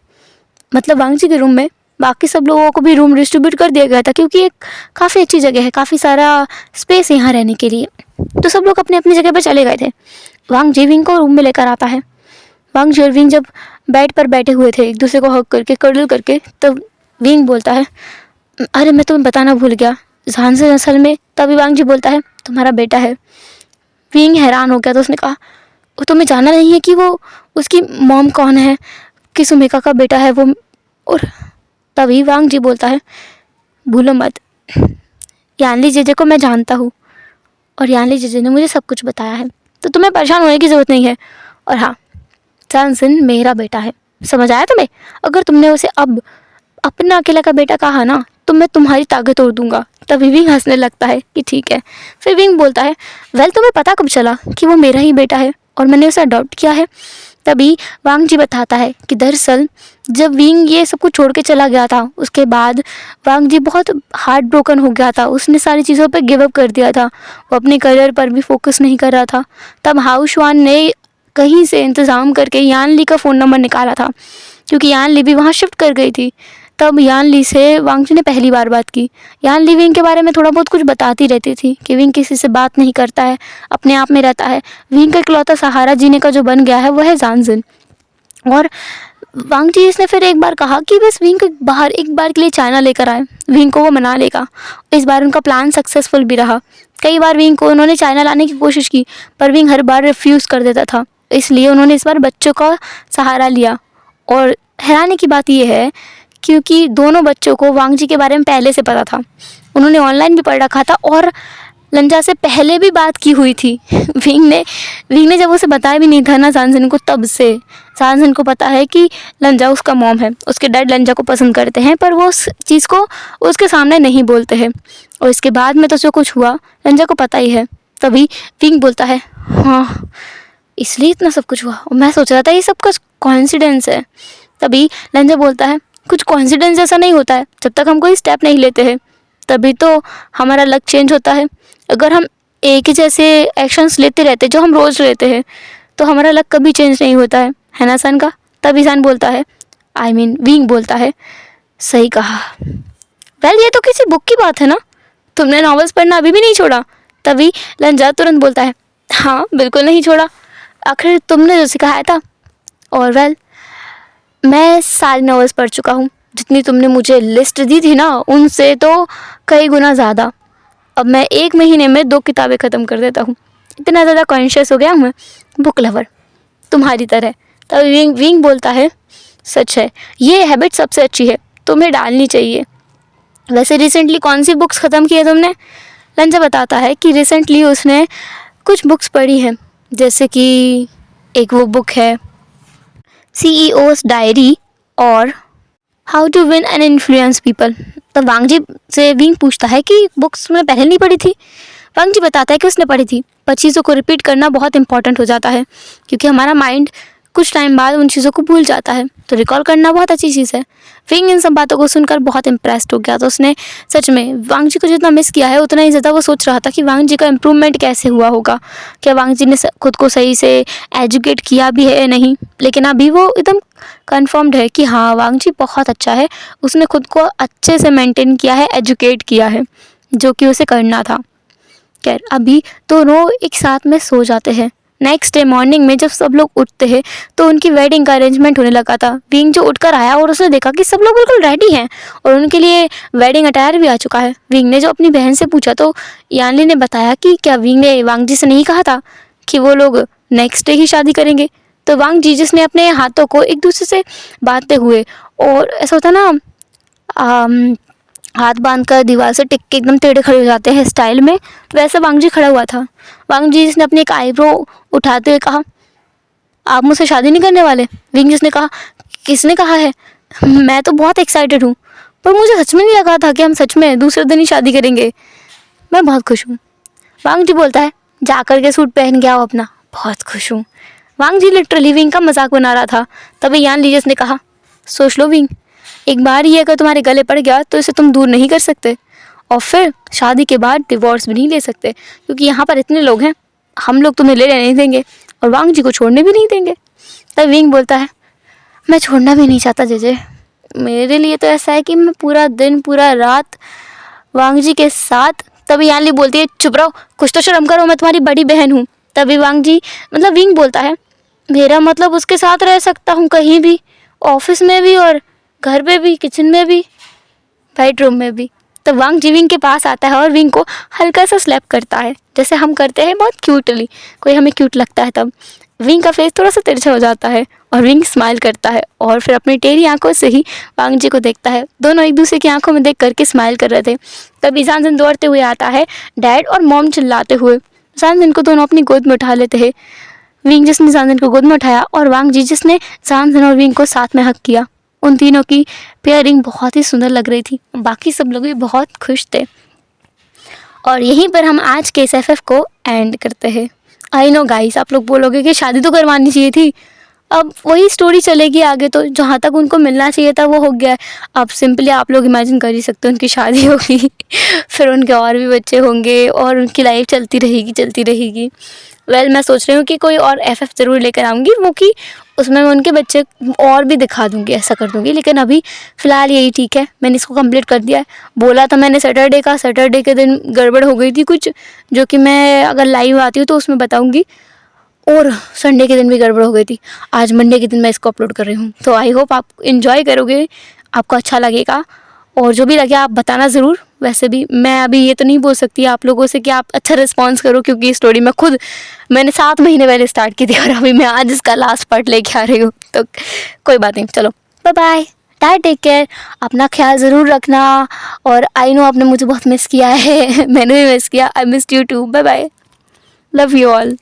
[SPEAKER 2] मतलब वांग जी के रूम में। बाकी सब लोगों को भी रूम डिस्ट्रीब्यूट कर दिया गया था क्योंकि एक काफ़ी अच्छी जगह है, काफ़ी सारा स्पेस यहाँ रहने के लिए। तो सब लोग अपनी अपनी जगह पर चले गए थे। वांग जी विंग को रूम में लेकर आता है। वांग जी और विंग जब बेड पर बैठे हुए थे एक दूसरे को हग करके, कर्डल करके, तब विंग बोलता है अरे मैं तुम्हें बताना भूल गया, जानसन असल में। तभी वांग जी बोलता है तुम्हारा बेटा है। विंग हैरान हो गया, तो उसने कहा वो तुम्हें जानना नहीं है कि वो उसकी मॉम कौन है, किस उमेका का बेटा है वो। और तभी वांग जी बोलता है भूलो मत, यानली जेजे को मैं जानता हूँ और यानली जेजे ने मुझे सब कुछ बताया है, तो तुम्हें परेशान होने की ज़रूरत नहीं है। और हाँ, जानसन मेरा बेटा है, समझ आया तुम्हें? अगर तुमने उसे अब अपना अकेला का बेटा कहा ना, तो मैं तुम्हारी ताकत तोड़ दूंगा। तभी विंग हंसने लगता है कि ठीक है। फिर विंग बोलता है वेल तुम्हें पता कब चला कि वो मेरा ही बेटा है और मैंने उसे अडॉप्ट किया है? तभी वांग जी बताता है कि दरअसल जब विंग ये सब कुछ छोड़ के चला गया था, उसके बाद वांग जी बहुत हार्ट ब्रोकन हो गया था। उसने सारी चीज़ों पर गिव अप कर दिया था, वो अपने करियर पर भी फोकस नहीं कर रहा था। तब हाउ शुआन ने कहीं से इंतज़ाम करके यानली का फ़ोन नंबर निकाला था, क्योंकि यानली भी वहाँ शिफ्ट कर गई थी। तब यानली से वांग जी ने पहली बार बात की। यानली विंग के बारे में थोड़ा बहुत कुछ बताती रहती थी कि विंग किसी से बात नहीं करता है, अपने आप में रहता है। विंग का इकलौता सहारा जीने का जो बन गया है वह है जानसन। और वांग जी ने फिर एक बार कहा कि बस विंग को बाहर एक बार के लिए चाइना लेकर आए, विंग को वो मना लेगा। इस बार उनका प्लान सक्सेसफुल भी रहा। कई बार विंग को उन्होंने चाइना लाने की कोशिश की, पर विंग हर बार रिफ्यूज़ कर देता था। इसलिए उन्होंने इस बार बच्चों का सहारा लिया। और हैरानी की बात यह है क्योंकि दोनों बच्चों को वांग जी के बारे में पहले से पता था, उन्होंने ऑनलाइन भी पढ़ रखा था और लंजा से पहले भी बात की हुई थी। विंग ने जब उसे बताया भी नहीं था ना जानसन को, तब से जानसन को पता है कि लंजा उसका मॉम है। उसके डैड लंजा को पसंद करते हैं, पर वो उस चीज़ को उसके सामने नहीं बोलते हैं। और इसके बाद में तो जो कुछ हुआ लंजा को पता ही है। तभी विंग बोलता है हाँ, इसलिए इतना सब कुछ हुआ और मैं सोच रहा था ये सब कुछ कोइंसिडेंस है। तभी लंजा बोलता है कुछ कोइंसिडेंस जैसा नहीं होता है, जब तक हम कोई स्टेप नहीं लेते हैं तभी तो हमारा लक चेंज होता है। अगर हम एक ही जैसे एक्शंस लेते रहते जो हम रोज़ लेते हैं तो हमारा लक कभी चेंज नहीं होता है ना सन का? तभी सन बोलता है विंग बोलता है सही कहा। वेल ये तो किसी बुक की बात है ना, तुमने नॉवेल्स पढ़ना अभी भी नहीं छोड़ा? तभी लंजा तुरंत बोलता है हाँ बिल्कुल नहीं छोड़ा, आखिर तुमने जो सिखाया था। और वेल मैं सारी नॉवेल्स पढ़ चुका हूँ, जितनी तुमने मुझे लिस्ट दी थी ना उनसे तो कई गुना ज़्यादा। अब मैं 1 महीने में 2 किताबें ख़त्म कर देता हूँ, इतना ज़्यादा कॉन्शियस हो गया हूँ मैं, बुक लवर तुम्हारी तरह। तब विंग बोलता है सच है, ये हैबिट सबसे अच्छी है, तुम्हें डालनी चाहिए। वैसे रिसेंटली कौन सी बुक्स ख़त्म की है तुमने? लंजा बताता है कि रिसेंटली उसने कुछ बुक्स पढ़ी हैं, जैसे कि एक वो बुक है CEO's डायरी और how to win and influence people. तो वांग जी से विंग पूछता है कि बुक्स तुमने पहले नहीं पढ़ी थी? वांग जी बताता है कि उसने पढ़ी थी, पर चीज़ों को रिपीट करना बहुत इंपॉर्टेंट हो जाता है क्योंकि हमारा माइंड कुछ टाइम बाद उन चीज़ों को भूल जाता है, तो रिकॉल करना बहुत अच्छी चीज़ है। विंग इन सब बातों को सुनकर बहुत इम्प्रेस्ड हो गया, तो उसने सच में वांग जी को जितना मिस किया है उतना ही ज़्यादा वो सोच रहा था कि वांग जी का इम्प्रूवमेंट कैसे हुआ होगा, क्या वांग जी ने खुद को सही से एजुकेट किया भी है या नहीं। लेकिन अभी वो एकदम कन्फर्म्ड है कि हाँ वांग जी बहुत अच्छा है, उसने खुद को अच्छे से मेंटेन किया है, एजुकेट किया है, जो कि उसे करना था। खैर अभी दोनों एक साथ में सो जाते हैं। नेक्स्ट डे मॉर्निंग में जब सब लोग उठते हैं तो उनकी वेडिंग का अरेंजमेंट होने लगा था। विंग जो उठकर आया और उसने देखा कि सब लोग बिल्कुल रेडी हैं और उनके लिए वेडिंग अटायर भी आ चुका है। विंग ने जो अपनी बहन से पूछा तो यानली ने बताया कि क्या विंग ने वांग जी से नहीं कहा था कि वो लोग नेक्स्ट डे ही शादी करेंगे। तो वांग जी जिसने अपने हाथों को एक दूसरे से बांधते हुए, और ऐसा होता ना हाथ बांध कर दीवार से टिक के एकदम टेढ़े खड़े हो जाते हैं स्टाइल में, वैसे वांग जी खड़ा हुआ था। वांग जी जिसने अपनी एक आईब्रो उठाते हुए कहा आप मुझसे शादी नहीं करने वाले? विंग जिसने कहा किसने कहा है, मैं तो बहुत एक्साइटेड हूँ, पर मुझे सच में नहीं लगा था कि हम सच में दूसरे दिन ही शादी करेंगे, मैं बहुत खुश हूँ। वांग जी बोलता है जा कर के सूट पहन के आओ अपना, बहुत खुश हूँ। वांग जी लिटरली विंग का मजाक बना रहा था। तभी यान लीजियस ने कहा, सोच लो विंग, एक बार ये अगर तुम्हारे गले पड़ गया तो इसे तुम दूर नहीं कर सकते, और फिर शादी के बाद डिवोर्स भी नहीं ले सकते, क्योंकि यहाँ पर इतने लोग हैं, हम लोग तुम्हें ले नहीं देंगे और वांग जी को छोड़ने भी नहीं देंगे। तब विंग बोलता है, मैं छोड़ना भी नहीं चाहता जेजे, मेरे लिए तो ऐसा है कि मैं पूरा दिन पूरा रात वांग जी के साथ। तभी यानली बोलती है, चुप रहो, कुछ तो शर्म करो, मैं तुम्हारी बड़ी बहन हूँ। तभी वांग जी मतलब विंग बोलता है, मेरा मतलब उसके साथ रह सकता हूँ कहीं भी, ऑफिस में भी और घर पे भी, किचन में भी, बेडरूम में भी। तो वांग जी विंग के पास आता है और विंग को हल्का सा स्लैप करता है, जैसे हम करते हैं बहुत क्यूटली, कोई हमें क्यूट लगता है तब। विंग का फेस थोड़ा सा तिरछा हो जाता है और विंग स्माइल करता है और फिर अपनी टेढ़ी आंखों से ही वांग जी को देखता है। दोनों एक दूसरे की आंखों में देख करके स्माइल कर रहे थे। तभी जानजन दौड़ते हुए आता है, डैड और मॉम चिल्लाते हुए। जानजन को दोनों अपनी गोद में उठा लेते हैं। विंग जिसने जानजन को गोद में उठाया और वांग जी जिसने जानजन और विंग को साथ में हक किया। उन तीनों की पेयरिंग बहुत ही सुंदर लग रही थी। बाकी सब लोग भी बहुत खुश थे। और यहीं पर हम आज के इस एफएफ को एंड करते हैं। आई नो गाइस, आप लोग बोलोगे कि शादी तो करवानी चाहिए थी, अब वही स्टोरी चलेगी आगे, तो जहाँ तक उनको मिलना चाहिए था वो हो गया है। अब सिंपली आप लोग इमेजिन कर ही सकते हो, उनकी शादी होगी फिर उनके और भी बच्चे होंगे और उनकी लाइफ चलती रहेगी। मैं सोच रही हूँ कि कोई और एफएफ ज़रूर लेकर आऊँगी, वो कि उसमें मैं उनके बच्चे और भी दिखा दूँगी, ऐसा कर दूँगी। लेकिन अभी फ़िलहाल यही ठीक है, मैंने इसको कंप्लीट कर दिया है। बोला था मैंने सैटरडे के दिन गड़बड़ हो गई थी कुछ, जो कि मैं अगर लाइव आती हूँ तो उसमें बताऊँगी, और संडे के दिन भी गड़बड़ हो गई थी। आज मंडे के दिन मैं इसको अपलोड कर रही हूँ, तो आई होप आप इन्जॉय करोगे, आपको अच्छा लगेगा, और जो भी लगे आप बताना ज़रूर। वैसे भी मैं अभी ये तो नहीं बोल सकती आप लोगों से कि आप अच्छा रिस्पॉन्स करो, क्योंकि ये स्टोरी मैंने 7 महीने पहले स्टार्ट की थी और अभी मैं आज इसका लास्ट पार्ट लेके आ रही हूँ, तो कोई बात नहीं। चलो बाय बाय, टेक केयर, अपना ख्याल ज़रूर रखना। और आई नो आपने मुझे बहुत मिस किया है मैंने भी मिस किया, I missed you too. Bye bye, love you all.